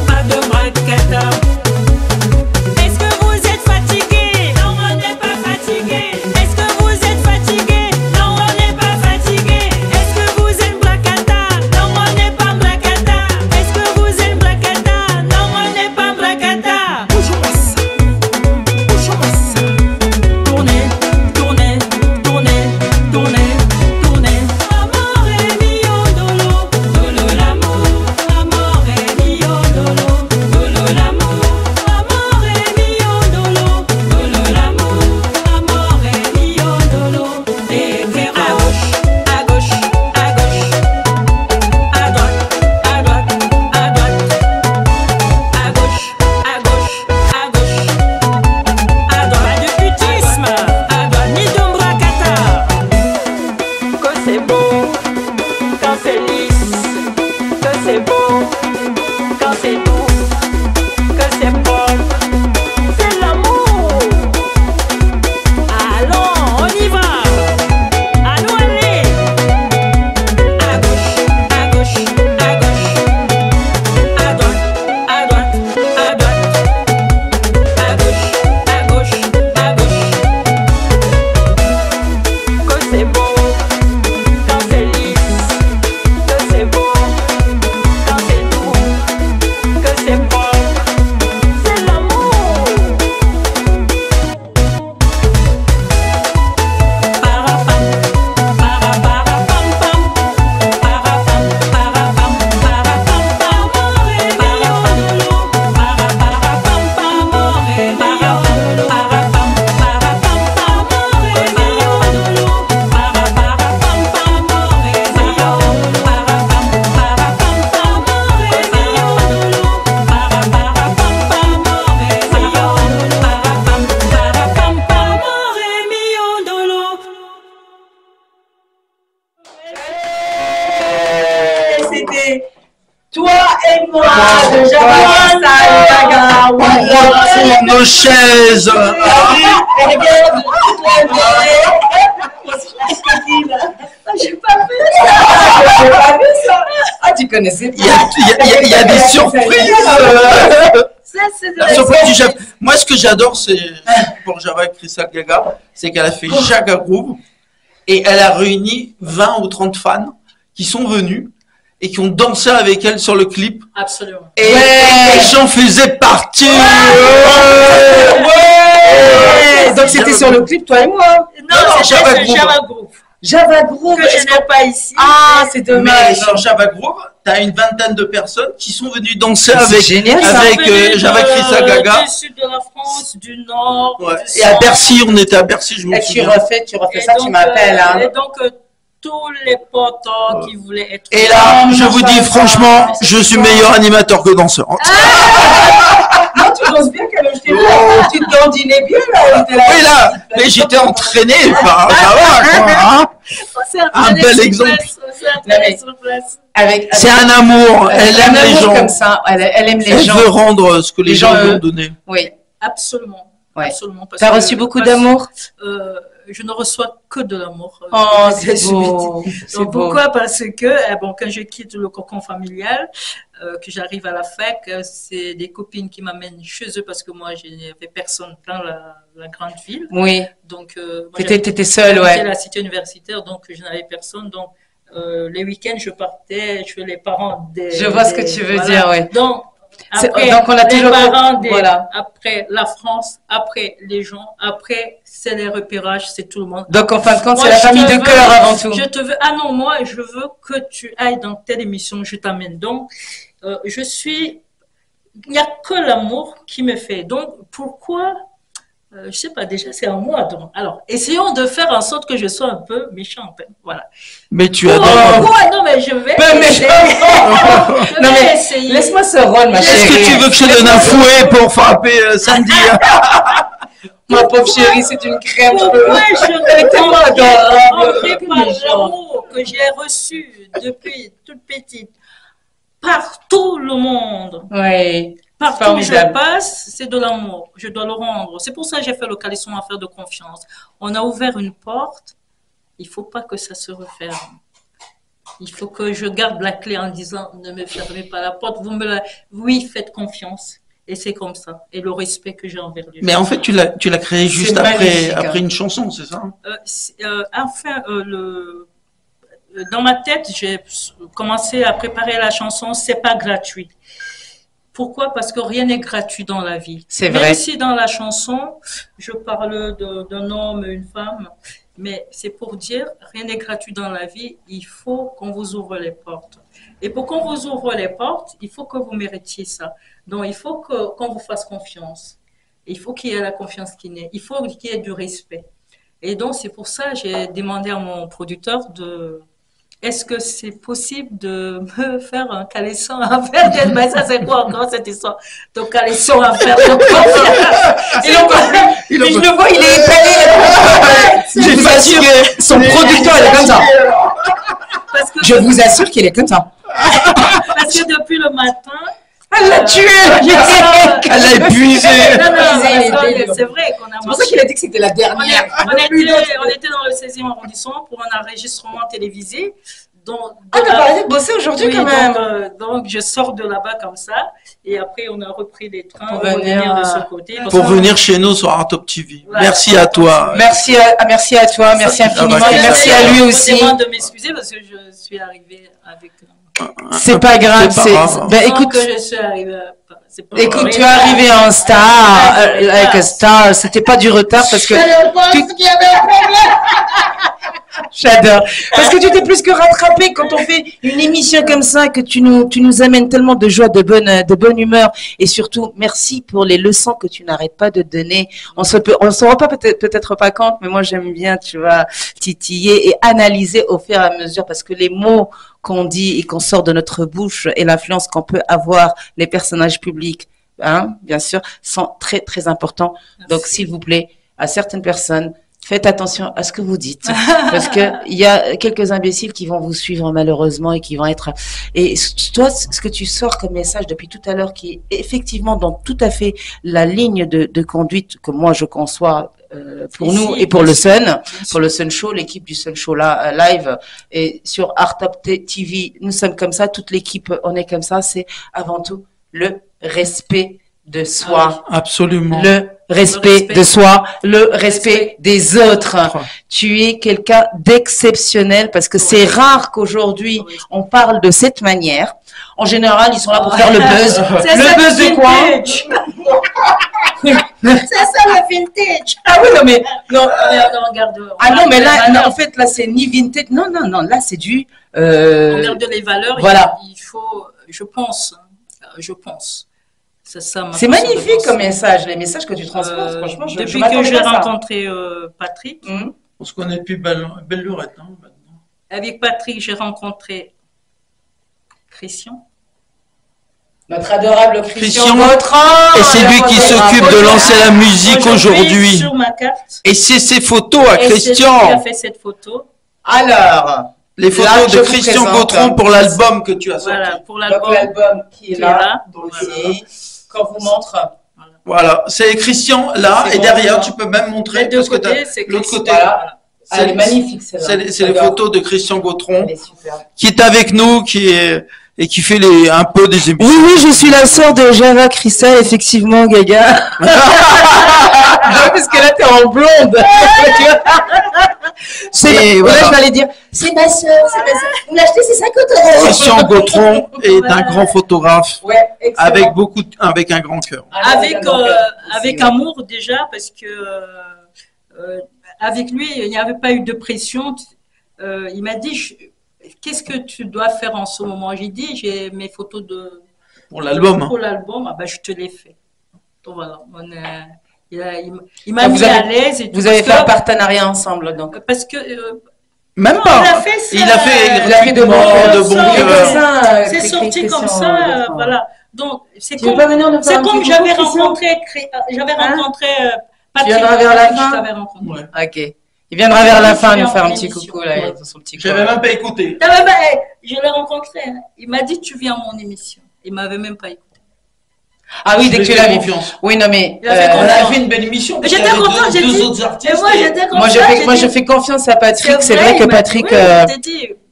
pas de braqueta. c'est beau, quand c'est doux, que c'est propre, c'est l'amour. Allons, on y va. Allons, allez. À gauche, à gauche, à gauche. À droite, à droite, à droite. À gauche, à gauche, à gauche. Que c'est beau, quand c'est lisse. Que c'est beau, quand c'est doux. Que c'est propre, c'est l'amour. Parapam, parapam, pam. Parapam, parapam, parapam, pam. Parapam, parapam, pam. Parapam, parapam, parapam, pam. C'était toi et moi de Java Gaga. On retourne nos chaises. J'ai pas vu ça. Ah, tu connaissais pas. Il y a des surprises. Ça, c'est de la Surprise du chef. Moi, ce que j'adore, c'est pour Java Crystal Gaga, c'est qu'elle a fait Jaga Groove et elle a réuni 20 ou 30 fans qui sont venus et qui ont dansé avec elle sur le clip. Absolument. Et j'en faisais partie. Ouais. Donc c'était sur le clip, toi et moi. Non, c'est Java Java Groove. Java Groove. Java Groove. Que je n'ai pas ici. Ah, c'est Mais dommage. sur Java Groove, t'as une vingtaine de personnes qui sont venues danser C'est avec, génial, ça. avec Java Crystal Gaga. Du sud de la France, du nord. Ouais. Du Et à centre. Bercy, on était à Bercy, je me Et tu souviens. refais Et ça, tu donc, m'appelles. Hein. Et donc, tous les potes qui voulaient être. Et là, je vous dis franchement, je suis meilleur animateur que danseur. Non, tu danses bien, Calogé. Tu te dandinais bien, là. Oui, là, mais j'étais entraîné par Java, quoi, hein. Un bel exemple. C'est un amour. Elle aime les gens. Comme ça. Elle aime les Elle gens. veut rendre ce que les gens lui ont eux. donné. Oui. Absolument. Ouais. Absolument. T'as reçu beaucoup d'amour? Je ne reçois que de l'amour. Oh, c'est beau. C'est Donc, beau. pourquoi? Parce que bon, quand je quitte le cocon familial, que j'arrive à la fac, c'est des copines qui m'amènent chez eux parce que moi, je n'avais personne dans la grande ville. Oui. Donc, T'étais seule, J'étais à ouais. la cité universitaire, donc je n'avais personne. Donc, les week-ends, je partais chez les parents des. Je vois ce que tu veux dire, ouais. Donc, C'est- après, donc, on a les toujours- parents voilà. après la France, après les gens, après, c'est les repérages, c'est tout le monde. Donc, en fin de compte, Moi, c'est la je famille te de veux- cœur avant tout. Je te veux. Ah non, moi, je veux que tu ailles dans telle émission, je t'amène. Donc, je suis. Il n'y a que l'amour qui me fait. Donc, pourquoi. Je sais pas, déjà, c'est à moi. Donc. Alors, essayons de faire en sorte que je sois un peu méchante. Voilà. Mais tu Oh, adores. ouais, non, mais je vais. Peu essayer. méchant. Je Non, vais mais essayer. laisse-moi ce rôle, ma Est-ce chérie. que tu veux que je te donne un fouet pour frapper Sandy? Ma pauvre chérie, c'est une crème. Pourquoi Elle est tellement adorable. je par l'amour que j'ai reçu depuis toute petite par tout le monde. Oui. Partout où je Formidable. passe, c'est de l'amour. Je dois le rendre. C'est pour ça que j'ai fait le calisson affaire de confiance. On a ouvert une porte. Il ne faut pas que ça se referme. Il faut que je garde la clé en disant ne me fermez pas la porte. Oui, faites confiance. Et c'est comme ça. Et le respect que j'ai envers les gens. Mais en fait, tu l'as créé juste magnifique, après hein. une chanson, c'est ça? Dans ma tête, j'ai commencé à préparer la chanson C'est pas gratuit. Pourquoi? Parce que rien n'est gratuit dans la vie. C'est Même vrai. si dans la chanson, je parle d'un homme, une femme, mais c'est pour dire rien n'est gratuit dans la vie. Il faut qu'on vous ouvre les portes. Et pour qu'on vous ouvre les portes, il faut que vous méritiez ça. Donc, il faut qu'on vous fasse confiance. Il faut qu'il y ait la confiance qui naît. Il faut qu'il y ait du respect. Et donc, c'est pour ça que j'ai demandé à mon producteur est-ce que c'est possible de me faire un caleçon à faire de... Mais ça, c'est quoi encore cette histoire de caleçon à faire de confiance? Ils l'ont compris. Mais je le vois, il est épais. Je vous assure, son producteur, il est comme ça. Parce que, Je vous assure qu'il est comme ça. parce que matin. Elle l'a tué. Elle l'a épuisé. C'est vrai qu'on a C'est pour ça qu'il a dit que c'était la dernière. On était dans le 16e arrondissement pour un enregistrement télévisé. T'as pas arrêté de bosser aujourd'hui quand même. Donc, je sors de là-bas comme ça. Et après, on a repris les trains pour venir de ce côté. Pour venir chez nous sur Art Top TV. Voilà. Merci à toi. Merci à toi, merci infiniment. Et merci à lui aussi. Je demande de m'excuser parce que je suis arrivée avec... C'est pas grave. Ben, écoute, que je suis arrivée... Écoute, tu es arrivé en star, like a star. C'était pas du retard parce que... J'adore. Parce que tu t'es plus que rattrapé quand on fait une émission comme ça, que tu nous amènes tellement de joie, de bonne humeur. Et surtout, merci pour les leçons que tu n'arrêtes pas de donner. On se rend pas peut-être pas compte, mais moi j'aime bien, tu vois, titiller et analyser au fur et à mesure parce que les mots qu'on dit et qu'on sort de notre bouche et l'influence qu'on peut avoir les personnages publics, hein, bien sûr, sont très, très importants. Merci. Donc, s'il vous plaît, à certaines personnes, faites attention à ce que vous dites, parce que il y a quelques imbéciles qui vont vous suivre malheureusement et qui vont être. Et toi, ce que tu sors comme message depuis tout à l'heure, qui est effectivement dans tout à fait la ligne de conduite que moi je conçois pour nous et pour le Sun Show, l'équipe du Sun Show là live et sur Art Top TV, nous sommes comme ça, toute l'équipe, on est comme ça. C'est avant tout le respect de soi. Absolument. Le respect de soi, le respect des autres. Tu es quelqu'un d'exceptionnel parce que c'est rare qu'aujourd'hui on parle de cette manière. En général, ils sont là pour faire le buzz. Le buzz de quoi? C'est ça le vintage. Ah oui, non mais non. Ah non, mais là, en fait, là, c'est ni vintage. Non, là, c'est du. On garde les valeurs. Voilà. Il faut, je pense. C'est magnifique comme message, les messages que tu transportes, franchement. Depuis que j'ai rencontré Patrick. On se connaît depuis belle lurette, hein, maintenant. Avec Patrick, j'ai rencontré Christian. Notre adorable Christian Gautran. Et c'est lui qui s'occupe de lancer la musique aujourd'hui. Sur ma carte. Et c'est ses photos à Christian. C'est lui qui a fait cette photo. Alors, les photos de Christian Gautran pour l'album que tu as sorti. Voilà, pour l'album qui est là. Aussi. Qu'on vous montre. Voilà, c'est Christian là, et derrière, tu peux même montrer. De côté, c'est l'autre côté. Voilà. Elle est magnifique, celle-là. C'est les photos de Christian Gautran, qui est avec nous, et qui fait un peu des émissions. Oui, je suis la sœur de Java Crystal, effectivement, Gaga. Parce que là, t'es en blonde. Voilà, je vais aller dire, c'est ma sœur. Vous l'achetez, c'est 50 €. Christian Gautran est un grand photographe, avec un grand cœur. Avec amour déjà, parce que avec lui, il n'y avait pas eu de pression. Il m'a dit, qu'est-ce que tu dois faire en ce moment? J'ai dit, j'ai mes photos pour l'album. Pour l'album, je te les fais. Donc voilà, il m'a mis à l'aise. Vous avez fait un partenariat ensemble, donc. Parce que même pas. Il a fait de bon cœur. C'est sorti comme ça, voilà. Donc c'est comme j'avais rencontré Patrick. Tu viendras vers la fin. Ok. Il viendra vers la fin nous faire un petit coucou là. J'avais même pas écouté. Je l'ai rencontré. Il m'a dit tu viens à mon émission. Il m'avait même pas écouté. Ah oui, dès que tu l'as vu. Oui, non mais on a fait une belle émission. J'étais content, j'ai dit. Autres artistes. Moi, je fais confiance à Patrick. C'est vrai que Patrick.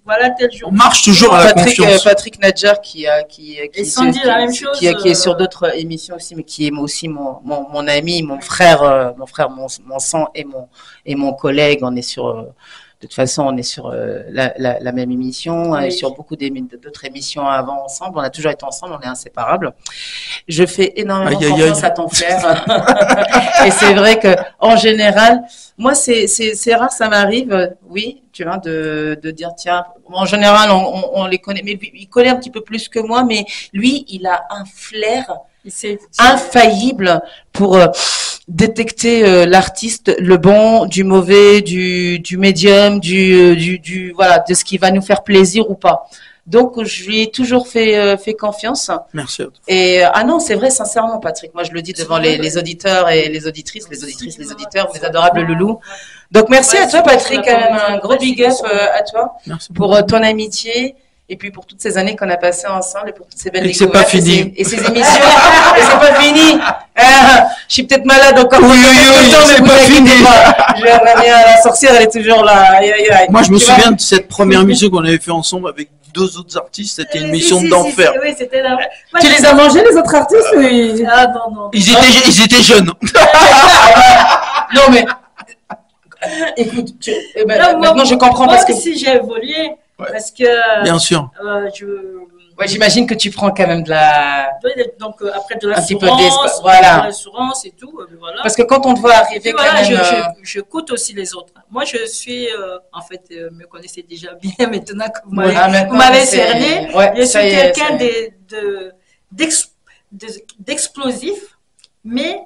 Voilà tel jour. On marche toujours à la confiance. Patrick Nadjar qui est sur d'autres émissions aussi, mais qui est aussi mon ami, mon frère, mon sang et mon collègue. On est sur. De toute façon, on est sur la même émission, et sur beaucoup d'autres émissions avant ensemble. On a toujours été ensemble, on est inséparables. Je fais énormément confiance à ton frère. Et c'est vrai que en général, moi, c'est rare, ça m'arrive, oui, tu vois, de dire, tiens, en général, on les connaît, mais il connaît un petit peu plus que moi, mais lui, il a un flair infaillible pour détecter l'artiste, le bon, du mauvais, du médium, voilà, de ce qui va nous faire plaisir ou pas. Donc, je lui ai toujours fait confiance. Merci. Et non, c'est vrai, sincèrement, Patrick. Moi, je le dis devant les auditeurs et les auditrices, les auditeurs, mes adorables loulous. Donc, merci à toi, Patrick. Un gros big up à toi pour ton amitié Et puis pour toutes ces années qu'on a passées ensemble et pour toutes ces belles Et que c'est pas découvertes fini. et ces émissions. Et c'est pas fini. Je suis peut-être malade encore. Oui, c'est pas fini. J'aimerais bien, la sorcière, elle est toujours là. Aïe, aïe, aïe. Moi, je me Tu vois? souviens de cette première mission qu'on avait fait ensemble avec 2 autres artistes. C'était une mission d'enfer. Oui, c'était là. Tu les as mangés, les autres artistes ou... Ah non, non. Ils étaient jeunes. Non, mais... Écoute, Non, maintenant je comprends moi parce que... aussi j'ai évolué. Ouais. Parce que... Bien sûr. Ouais, j'imagine que tu prends quand même de la... Donc après de Un petit peu l'assurance, d'espace, voilà. de l'assurance et tout, voilà. Parce que quand on te voit arriver Et quand voilà, même... je coûte aussi les autres. Moi, je suis, en fait, me connaissez déjà bien maintenant que vous maintenant, m'avez c'est- cerné. ouais, Je ça suis y est, quelqu'un c'est- d'explosif, mais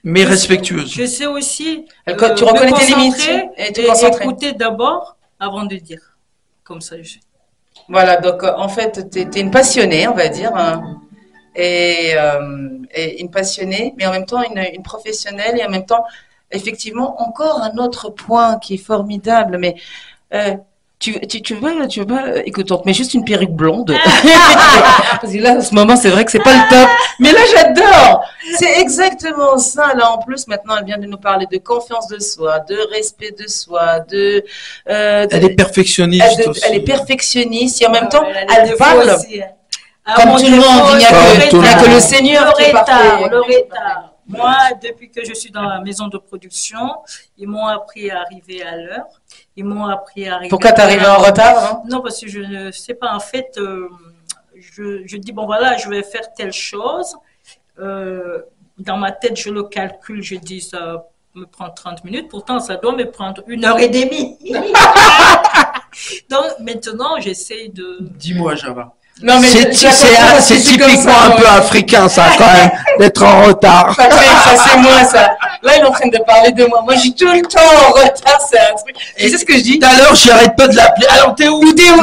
Mais respectueuse. Je sais aussi Tu reconnais tes limites concentrer et te concentrer. écouter d'abord avant de dire. Comme ça, je suis. Voilà, donc en fait, tu es une passionnée, on va dire, hein, et une passionnée, mais en même temps une professionnelle, et en même temps, effectivement, encore un autre point qui est formidable, mais tu veux pas, écoute, on te met juste une perruque blonde, parce que là, en ce moment, c'est vrai que c'est pas le top, mais là, j'adore, c'est exactement ça, là, en plus, maintenant, elle vient de nous parler de confiance de soi, de respect de soi, Elle est perfectionniste aussi. elle est perfectionniste et en même temps, Ouais, elle parle aussi, hein. comme mon tout le monde. Il n'y a, Comme tout le que monde. le Seigneur qui est parfait. Le retard. Moi, depuis que je suis dans la maison de production, ils m'ont appris à arriver à l'heure. Ils m'ont appris à arriver. Pourquoi t'es arrivé en retard, hein? Non, parce que je ne sais pas. En fait, je dis, bon, voilà, je vais faire telle chose. Dans ma tête, je le calcule. Je dis, ça me prend 30 minutes. Pourtant, ça doit me prendre 1h30. Donc, maintenant, j'essaie de... Dis-moi, Java. Non, mais C'est typiquement un peu africain, ça, quand même, d'être en retard. Patrick, ça c'est moi, ça. Là, il est en train de parler de moi. Moi, je suis tout le temps en retard, c'est un truc. Tu sais ce que je dis? Tout à l'heure, j'arrête pas de l'appeler. Alors, t'es où? T'es où?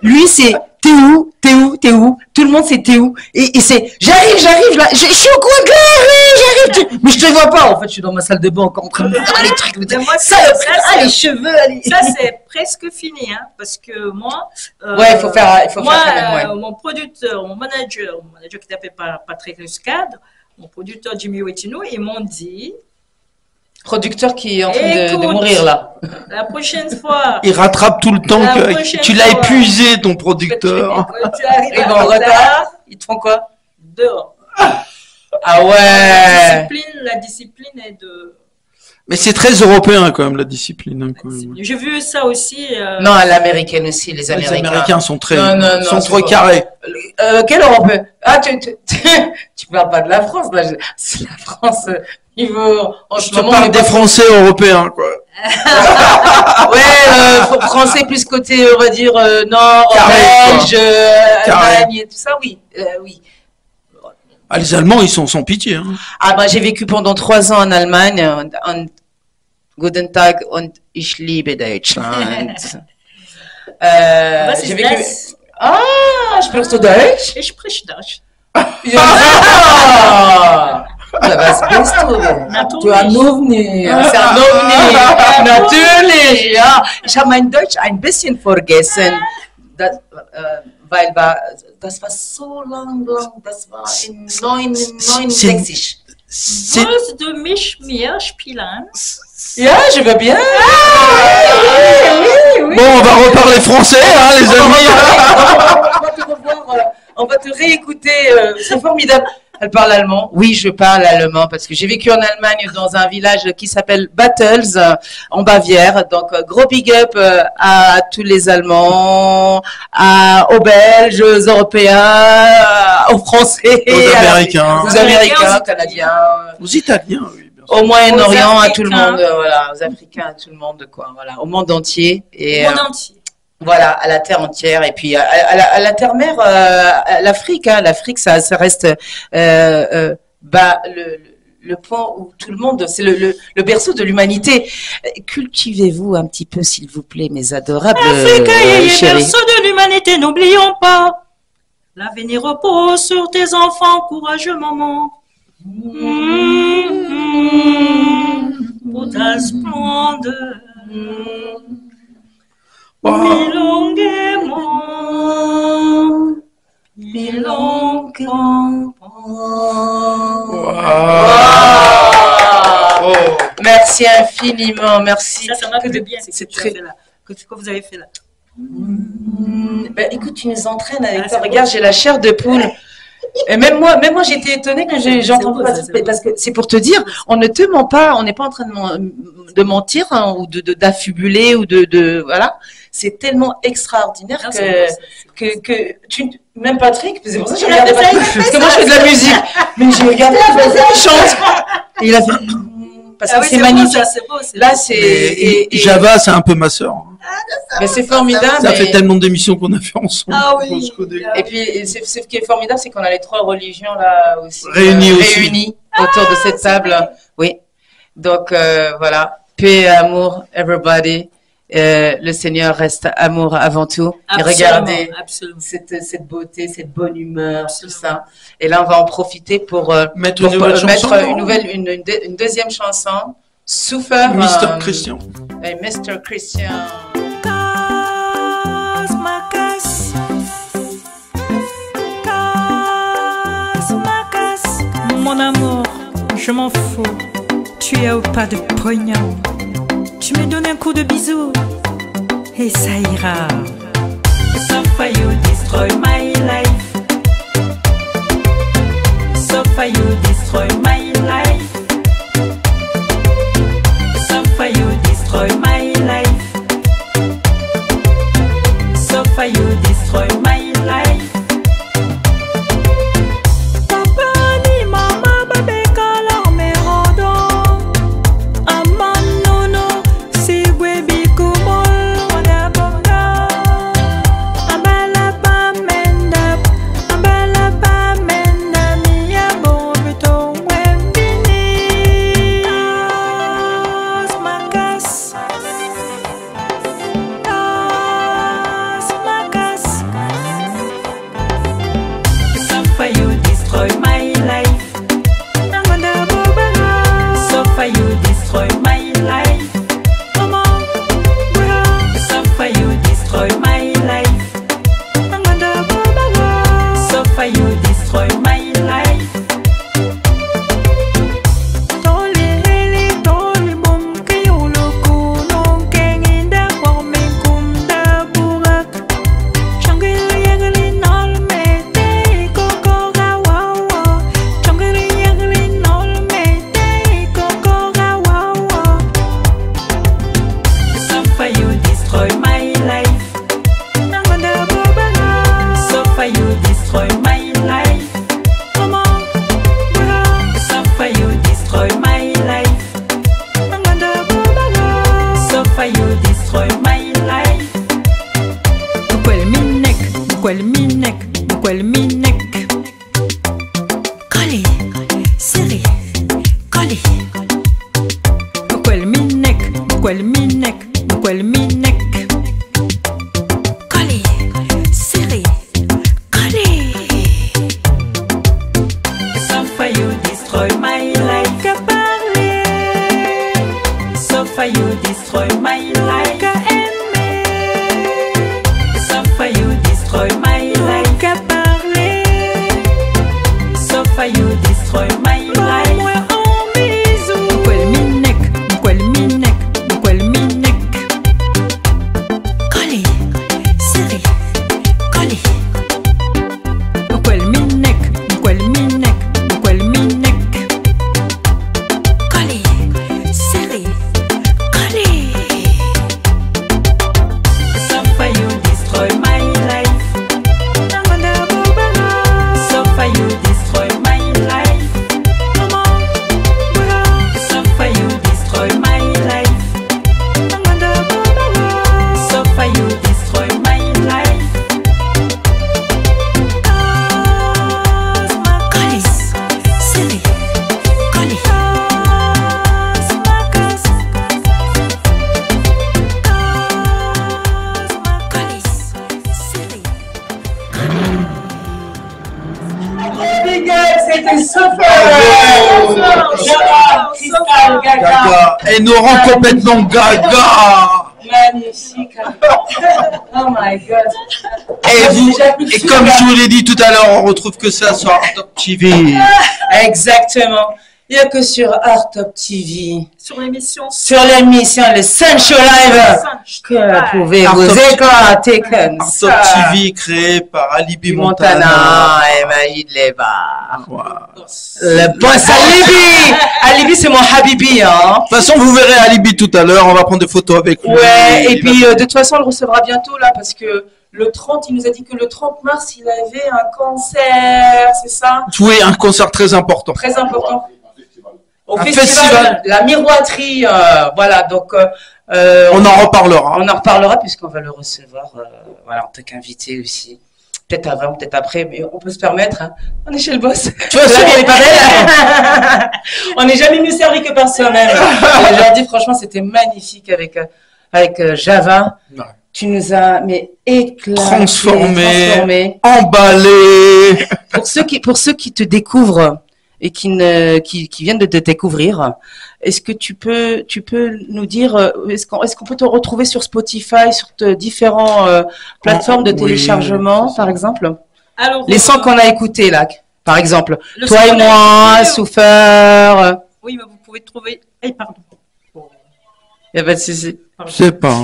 Lui, c'est t'es où? T'es où? T'es où? Tout le monde, c'est t'es où? Et c'est j'arrive, là. Je suis au coin de j'arrive. Mais je te vois pas. En fait, je suis dans ma salle de bain encore en train de faire les trucs. Mais moi, Les cheveux, allez. ça, c'est presque fini, hein, parce que moi... Ouais, il faut faire moi, quand même, ouais. mon producteur, mon manager qui s'appelle Patrick Luscade, mon producteur Jimmy Wetino, ils m'ont dit... Producteur qui est en train de Écoute, mourir, là. La prochaine fois... Il rattrape tout le temps La que prochaine tu l'as fois. épuisé, ton producteur. Quand tu arrives Ils vont en retard. Ils te font quoi? dehors. Ah ouais. La discipline est de... Mais c'est très européen, quand même, la discipline. Hein, quand même. J'ai vu ça aussi... Non, à l'américaine aussi, les Les Américains. Américains sont très, Non, sont c'est trop pas- carrés. Quelle Europe? Ah, tu parles pas de la France, là. C'est la France, niveau, en Je ce te moment. parle des Français européens, quoi. Ouais, français plus côté, on va dire, nord, Carré, belge, Carré. Allemagne et tout ça, oui. Oui. Ah, les Allemands, ils sont sans pitié. Hein. Ah, bah, j'ai vécu pendant 3 ans en Allemagne. Und Guten Tag und ich liebe Deutschland. Was J'ai ist vécu. das? Ah, sprichst du Deutsch? Ich sprich Deutsch. Ja! Was bist du denn? Natürlich. Du ein Ovni. C'est un Ovni. Natürlich, ja. Ich habe mein Deutsch ein bisschen vergessen. Weil das war so lang. Das war in 69. C'est Willst du mich mir spielen? Ja, je veux bien. Oui. Bon, on va reparler français, hein, les amis. On va te réécouter. C'est formidable. Elle parle allemand. Oui, je parle allemand parce que j'ai vécu en Allemagne dans un village qui s'appelle Battels en Bavière. Donc, gros big up à tous les Allemands, aux Belges, aux Européens, aux Français, Aux Américains. aux Américains, aux Canadiens, Aux Italiens, oui. Bien sûr. au Moyen-Orient, Aux à tout le Africains. monde, voilà, aux Africains, à tout le monde, quoi, voilà, au monde entier et Mon entier. voilà, à la terre entière et puis à la terre-mère, l'Afrique, hein, l'Afrique, ça reste le point où tout le monde, c'est le berceau de l'humanité. Cultivez-vous un petit peu, s'il vous plaît, mes adorables Afrique est chéris. berceau de l'humanité, n'oublions pas. L'avenir repose sur tes enfants, courageux maman. Pour ta splendeur. milonguement, milonguement. Oh. Merci infiniment, merci. Ça m'a fait de bien, C'est ce que très... tu as fait là, que vous avez fait là. Ben, écoute, tu nous entraînes avec ça. Regarde, j'ai la chair de poule. Et même moi j'étais étonnée que j'entends pas. Parce que c'est pour te dire, on ne te ment pas, on n'est pas en train de mentir hein, ou d'affubuler ou voilà. C'est tellement extraordinaire que tu, même Patrick, c'est pour ça que je regardais Patrick, parce que moi je fais de la musique, mais j'ai regardé, il chante. Et il a fait. Parce que c'est magnifique. Là, c'est. Java, c'est un peu ma sœur. Mais c'est formidable. Ça fait tellement d'émissions qu'on a fait ensemble. Ah oui. On se connaît. Et puis, ce qui est formidable, c'est qu'on a les trois religions là aussi. Réunies autour de cette table. Oui. Donc, voilà. Paix et amour, everybody. Le Seigneur reste amour avant tout. Absolument, et regardez absolument. cette beauté, cette bonne humeur, absolument. Tout ça. Et là, on va en profiter pour mettre une deuxième chanson. Souffert. Mr. Christian. Et Mr. Christian. Mon amour, je m'en fous. Tu es au pas de pognon. Tu me donnes un coup de bisou et ça ira. So far you destroy my life. So far you destroy my life. So far you destroy my life. So far you destroy my life. Et nous rend complètement gaga. Magnifique. Oh my God. Et comme je vous l'ai dit tout à l'heure, on retrouve que ça sur Art Top TV. Exactement. Il n'y a que sur Art Top TV. Sur l'émission. Le Sun Show Live. Que vous pouvez vous éclater comme Art ça. Top TV créé par Alibi Montana et Maïd Leba. Wow. Le boss Alibi. Alibi, c'est mon Habibi, hein. De toute façon, vous verrez Alibi tout à l'heure. On va prendre des photos avec lui. Ouais, et puis de toute façon, on le recevra bientôt là parce que le 30, il nous a dit que le 30 mars, il avait un concert, c'est ça? Oui, un concert très important. Très important. Au Un festival, la miroiterie, voilà, donc On en reparlera. on en reparlera puisqu'on va le recevoir, voilà, en tant qu'invité aussi. Peut-être avant, peut-être après, mais on peut se permettre. Hein. On est chez le boss. Tu vois, La vie, elle est pas belle. On n'est jamais mieux servi que par soi-même. Et je leur dis, franchement, c'était magnifique avec Java. Ouais. Tu nous as éclaté, Transformé. Emballé. Pour ceux qui te découvrent et qui viennent de te découvrir, est-ce que tu peux nous dire, est-ce qu'on peut te retrouver sur Spotify, sur différents plateformes de téléchargement, par exemple? Alors, Les sons qu'on a écoutés là, par exemple. le Toi son et qu'on a moi, écouté, oui, Souffeur. mais vous pouvez trouver. Pardon. Il n'y a pas de souci. Pardon. C'est pas.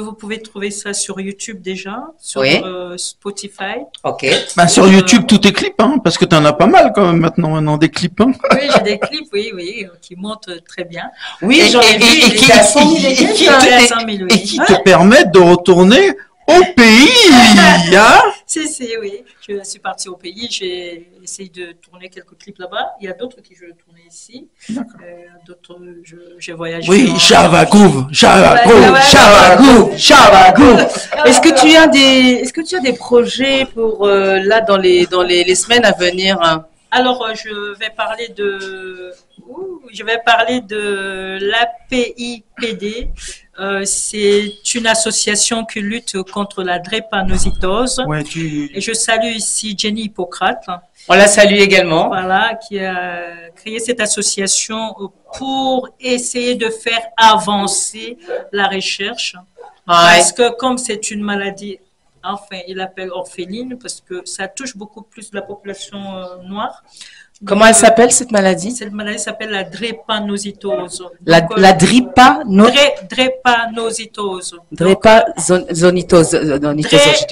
Vous pouvez trouver ça sur YouTube déjà, sur Oui. Spotify. Ok. Bah, sur YouTube, tous tes clips, hein, parce que t'en as pas mal quand même maintenant des clips. Hein. Oui, j'ai des clips, oui, qui montent très bien. Oui, j'en ai vu. Il était à 100 000 Il est à 100 000, Et qui oui. te permettent de retourner au pays. Hein. Si, oui. Je suis partie au pays, j'ai essayé de tourner quelques clips là-bas. Il y a d'autres que je vais tourner ici. D'autres, j'ai voyagé. Oui, Java Groove. Est-ce que tu as des projets pour là dans les semaines à venir? Alors, je vais parler de l'APIPD. C'est une association qui lutte contre la drépanocytose. Ouais, Et je salue ici Jenny Hippocrate, On la salue également. voilà, qui a créé cette association pour essayer de faire avancer la recherche. Parce que comme c'est une maladie, enfin, il l'appelle orpheline, parce que ça touche beaucoup plus la population noire. Comment elle s'appelle cette maladie? Cette maladie s'appelle la drépanocytose. La Drépanocytose. drépazonitose.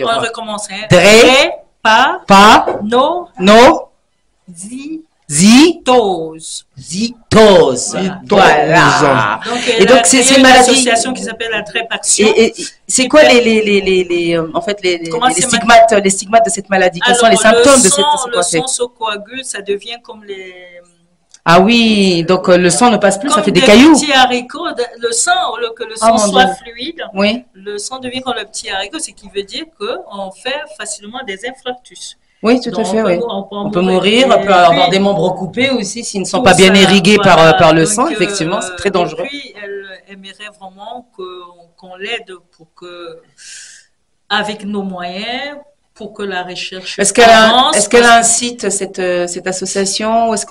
On recommence. Hein. Drépanocytose. Zitose. Voilà. Et donc c'est une maladie. Association qui s'appelle la Drépaction. Et c'est quoi en fait les stigmates de cette maladie? Quels sont les symptômes de cette Le sang se coagule, ça devient comme les. Ah oui, donc le sang ne passe plus, ça fait des Comme cailloux. petits haricots. Le sang, au lieu que le sang mon soit Dieu. fluide, Oui. le sang devient comme le petit haricot, ce qui veut dire qu'on fait facilement des infarctus. Oui, tout à Donc, fait, oui. on peut mourir, on peut Et avoir puis, des membres coupés aussi s'ils ne sont tout pas bien ça, irrigués voilà. par le Donc, sang, effectivement, c'est très dangereux. Et puis, elle aimerait vraiment qu'on l'aide pour que, avec nos moyens, pour que la recherche Est-ce avance. qu'elle a un site, cette association, ou est-ce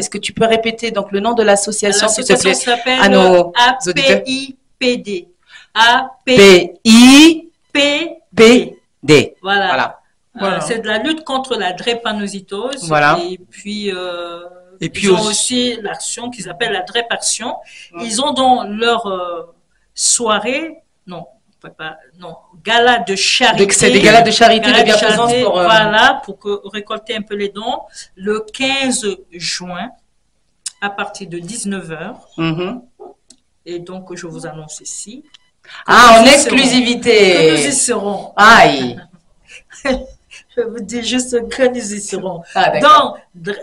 que tu peux répéter donc le nom de l'association, s'il te L'association plaît, s'appelle à nos auditeurs? APIPD. P-I-P-D. Voilà. Voilà. C'est de la lutte contre la drépanocytose. Voilà. Et puis, Et puis ils ont aussi l'action qu'ils appellent la Drépaction. Ils ont dans leur soirée, gala de charité. C'est des galas de charité, de bienfaisance charité, pour. Voilà, pour récolter un peu les dons. Le 15 juin, à partir de 19h. Mhm. Et donc, je vous annonce ici. Ah, en nous y exclusivité. Que nous y serons. Aïe. Je vous dis juste que nous y serons. Ah, d'accord. Donc,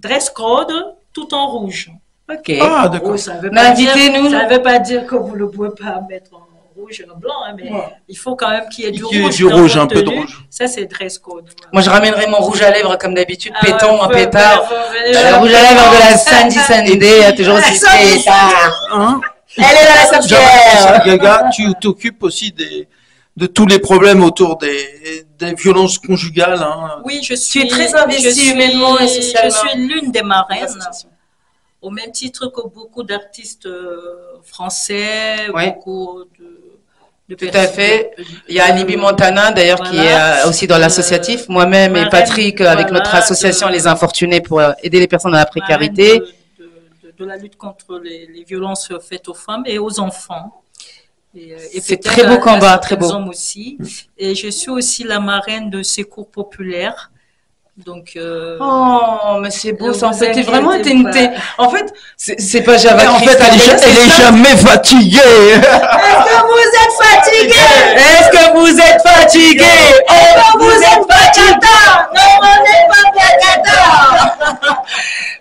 dress code, tout en rouge. Ok. Ah, d'accord. Ça ne veut, Mais invitez-nous. pas dire que vous ne pouvez pas mettre en rouge et en blanc, hein, mais il faut quand même qu'il y ait du rouge. Du dans rouge, votre un peu de tenue. rouge. Ça, c'est dress code. Voilà. Moi, je ramènerai mon rouge à lèvres comme d'habitude, péton, Ah, un pétard. venez, Le rouge à lèvres de la Sandy Sunday, toujours aussi pétard. Hein? Elle est dans la Java, sorcière. Gaga, tu t'occupes aussi de tous les problèmes autour des violences conjugales. Hein. Oui, je suis très investie humainement et socialement. Je suis l'une des marraines. Au même titre que beaucoup d'artistes français, Ouais. beaucoup Tout à fait. Il y a Alibi Montana, d'ailleurs, qui est aussi dans l'associatif. Moi-même et Patrick, avec notre association Les Infortunés, pour aider les personnes dans la précarité. De la lutte contre les violences faites aux femmes et aux enfants. C'est très beau combat, très beau. Hommes aussi. Et je suis aussi la marraine de Secours Populaire. Donc, oh, mais c'est beau, ça. En fait, en fait, c'est pas Java. En fait, elle est jamais fatiguée. Est-ce que vous êtes fatigué? Est-ce que vous êtes fatigué? Est-ce que vous êtes fatigué? Non, on n'est pas fatigué.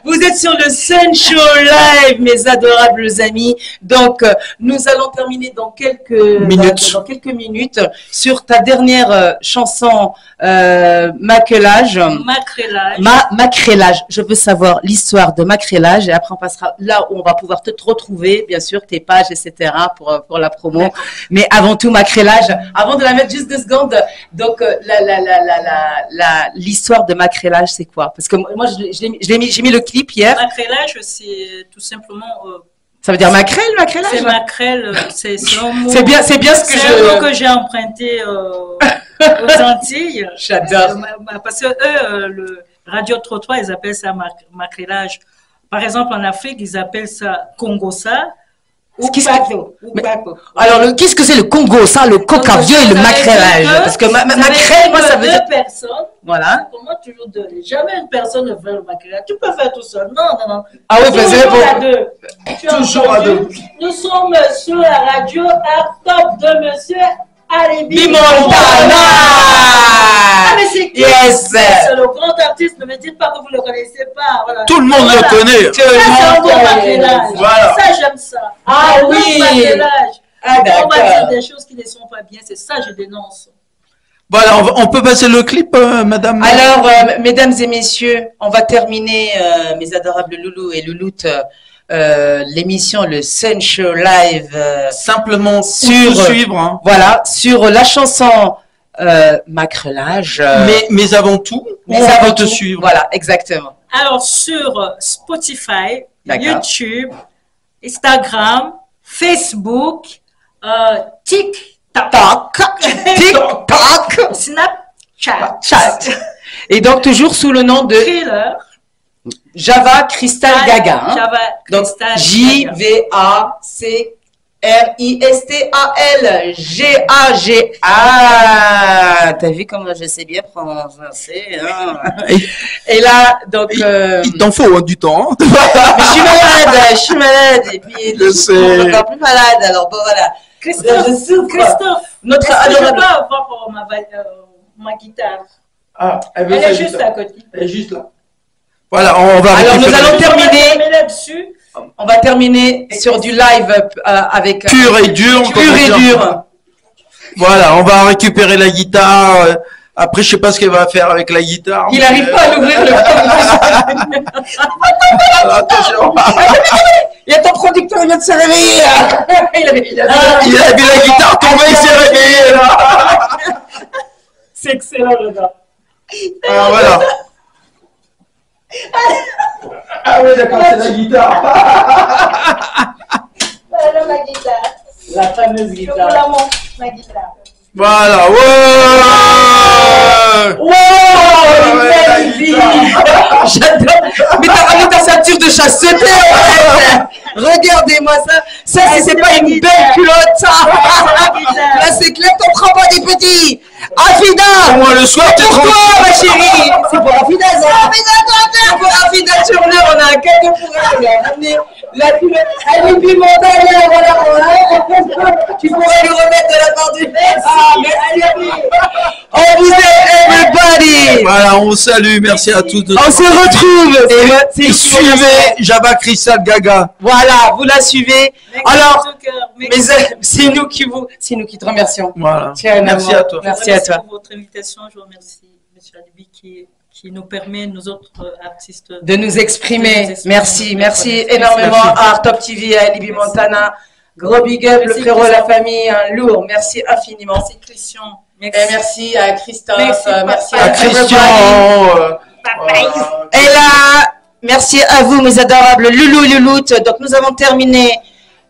Vous êtes sur le Sun Show Live, mes adorables amis. Donc, nous allons terminer dans quelques minutes sur ta dernière chanson, Macrélage. Macrélage. Je veux savoir l'histoire de Macrélage et après on passera là où on va pouvoir te retrouver, bien sûr, tes pages, etc. pour la promo. Mais avant tout, Macrélage. Avant de la mettre juste 2 secondes. Donc, l'histoire de Macrélage, c'est quoi? Parce que moi, j'ai mis le clip hier. Macrélage, c'est tout simplement. Ça veut dire maquerelle, macrélage? C'est maquerelle, c'est un mot. C'est bien ce que un mot que j'ai emprunté aux Antilles. J'adore. Parce que eux, le radio-trottoir, ils appellent ça maquerellage. Par exemple, en Afrique, ils appellent ça Congossa ou Bato. Alors, qu'est-ce que c'est le Congo, ça, le coca vieux et le maquerellage? Parce que maquerelle, moi, ça veut dire. 2 personnes. Voilà. Comment toujours 2? Jamais une personne ne fait le maquerellage. Tu peux faire tout seul. Non. Ah oui, c'est toujours à 2. Toujours à 2. Nous sommes sur la radio à top de monsieur Alibi Montana. Ah, mais c'est qui? Yes. C'est le grand artiste. Ne me dites pas que vous ne le connaissez pas. Voilà. Tout le monde le connaît. Ça, c'est un bon maquerellage. Voilà. Ça, j'aime ça. Ah oui. On va dire des choses qui ne sont pas bien. C'est ça, je dénonce. Voilà, on peut passer le clip, madame. Alors, mesdames et messieurs, on va terminer, mes adorables loulous et louloutes, l'émission, le Sun Show Live. Simplement sur suivre. Hein. Voilà, sur la chanson Macrelage. Mais avant tout, on va te suivre. Voilà, exactement. Alors, sur Spotify, YouTube, Instagram, Facebook, TikTok, Snapchat. Et donc, toujours sous le nom de Thriller. Java Crystal Gaga. Hein? Java donc, JVACRISTAL GAGA. T'as vu comment je sais bien prononcer, hein? Et là, donc. Il t'en faut du temps. Mais je suis malade. Et puis, je suis encore plus malade. Alors, bon, voilà. Christophe, notre je peux avoir ma guitare. Ah, elle est juste à côté. Elle est juste là. Voilà, on va. Alors, nous allons terminer là-dessus. On va terminer sur du live avec pur et dur. Voilà, on va récupérer la guitare. Après, je sais pas ce qu'elle va faire avec la guitare. Il n'arrive pas à l'ouvrir le. Attention. Il y a ton producteur, il vient de se réveiller. Il a vu la guitare tomber, il s'est réveillé là. C'est excellent, le gars. Alors voilà. Ah oui, d'accord, c'est la guitare. Voilà ma guitare. La fameuse guitare. Je vous la montre, ma guitare. Voilà, j'adore. Mais t'as ramené ta ceinture de chasseur. Regardez-moi ça. Ça, c'est pas une belle culotte, ça. Là, c'est clair, t'en prends pas des petits. Afida. Moi, le soir, t'es pour toi, ma chérie. C'est pour Afida, ça. C'est pour Afida Turner. On a un cadeau pour elle. On a ramené la culotte. Elle est pimentée. Voilà. Tu pourrais lui remettre de la part du mec. Ah, merci. On vous aime, everybody. Voilà, on vous salue. Merci à tous. On se retrouve. Et suivez Java Crystal Gaga. Voilà, vous la suivez. Alors, c'est nous qui te remercions. Voilà. Merci à toi. Merci à toi. Pour votre invitation. Je vous remercie, M. Alibi, qui nous permet, nous autres artistes, de nous exprimer. Merci énormément à Art Top TV, à Alibi Montana. Gros big up, le frérot, la famille, lourd. Merci infiniment. Merci Christian. Merci à Christophe. Merci à Christian. Et là, merci à vous, mes adorables loulous louloutes. Donc, nous avons terminé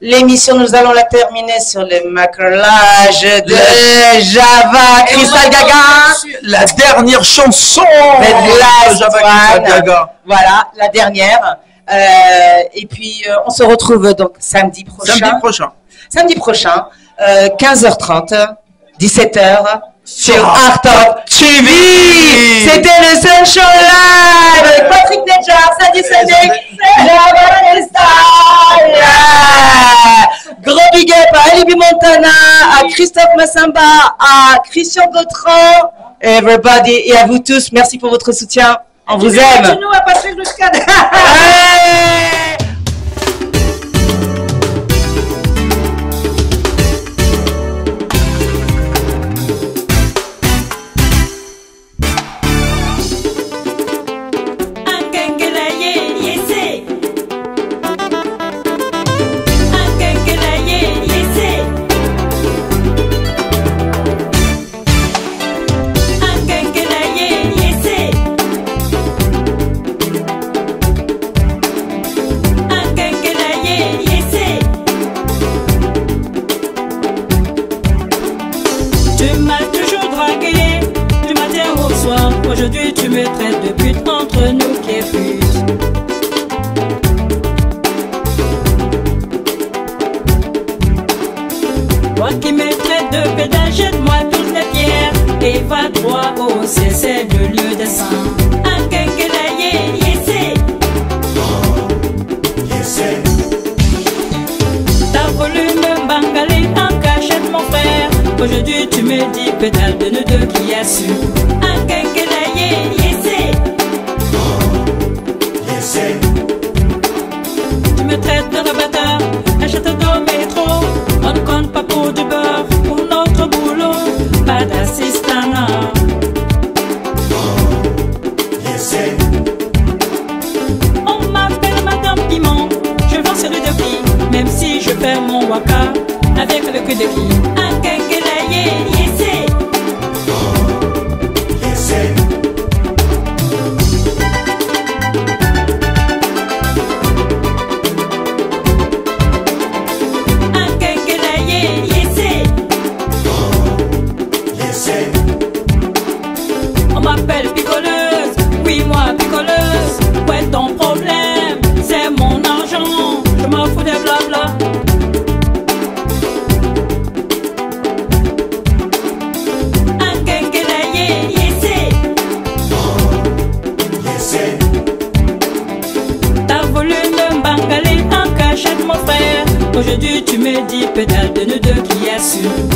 l'émission, nous allons la terminer sur le macrelage de Java Crystal Gaga. La dernière chanson de Java Crystal Gaga. Voilà, la dernière. Et puis, on se retrouve donc samedi prochain. Samedi prochain, 15h30, 17h. Sur Art Top TV. C'était le Sun Show Live avec Patrick Nedjar, Sadie Sadek, Java Crystal. Gros big up à Alibi Montana, à Christophe Massamba, à Christian Gautran, everybody, et à vous tous. Merci pour votre soutien. On vous aime. Nous à Patrick Luscade. Aujourd'hui tu me traites de pute, entre nous qui est pute. Toi qui me traites de pédale, jette-moi toutes les pierres et va droit au CC, le lieu des saints. Un kenkelaye, yessé. Yessé. T'as voulu me bangaler en cachette mon frère. Aujourd'hui tu me dis pédale de nous deux qui assume. Un kenkelaye, yessé. Yessé. Tu me traites de rabatteur, achète au métro. On ne compte pas pour du beurre, pour notre boulot. Pas d'assistant. Yessé. On m'appelle Madame Piment. Je vends sur le depuis, même si je fais mon waka avec le cul de qui. Un kenkelaye, yessé. Yessé. Un kenkelaye, yessé. Yessé. On m'appelle picoleuse, oui moi picoleuse. Ouais ton problème, c'est mon argent. Je m'en fous des blabla. Un kenkelaye, yessé. Yessé. T'as voulu me bangaler en cachette mon frère. Aujourd'hui tu me dis pédale de nous deux qui assume.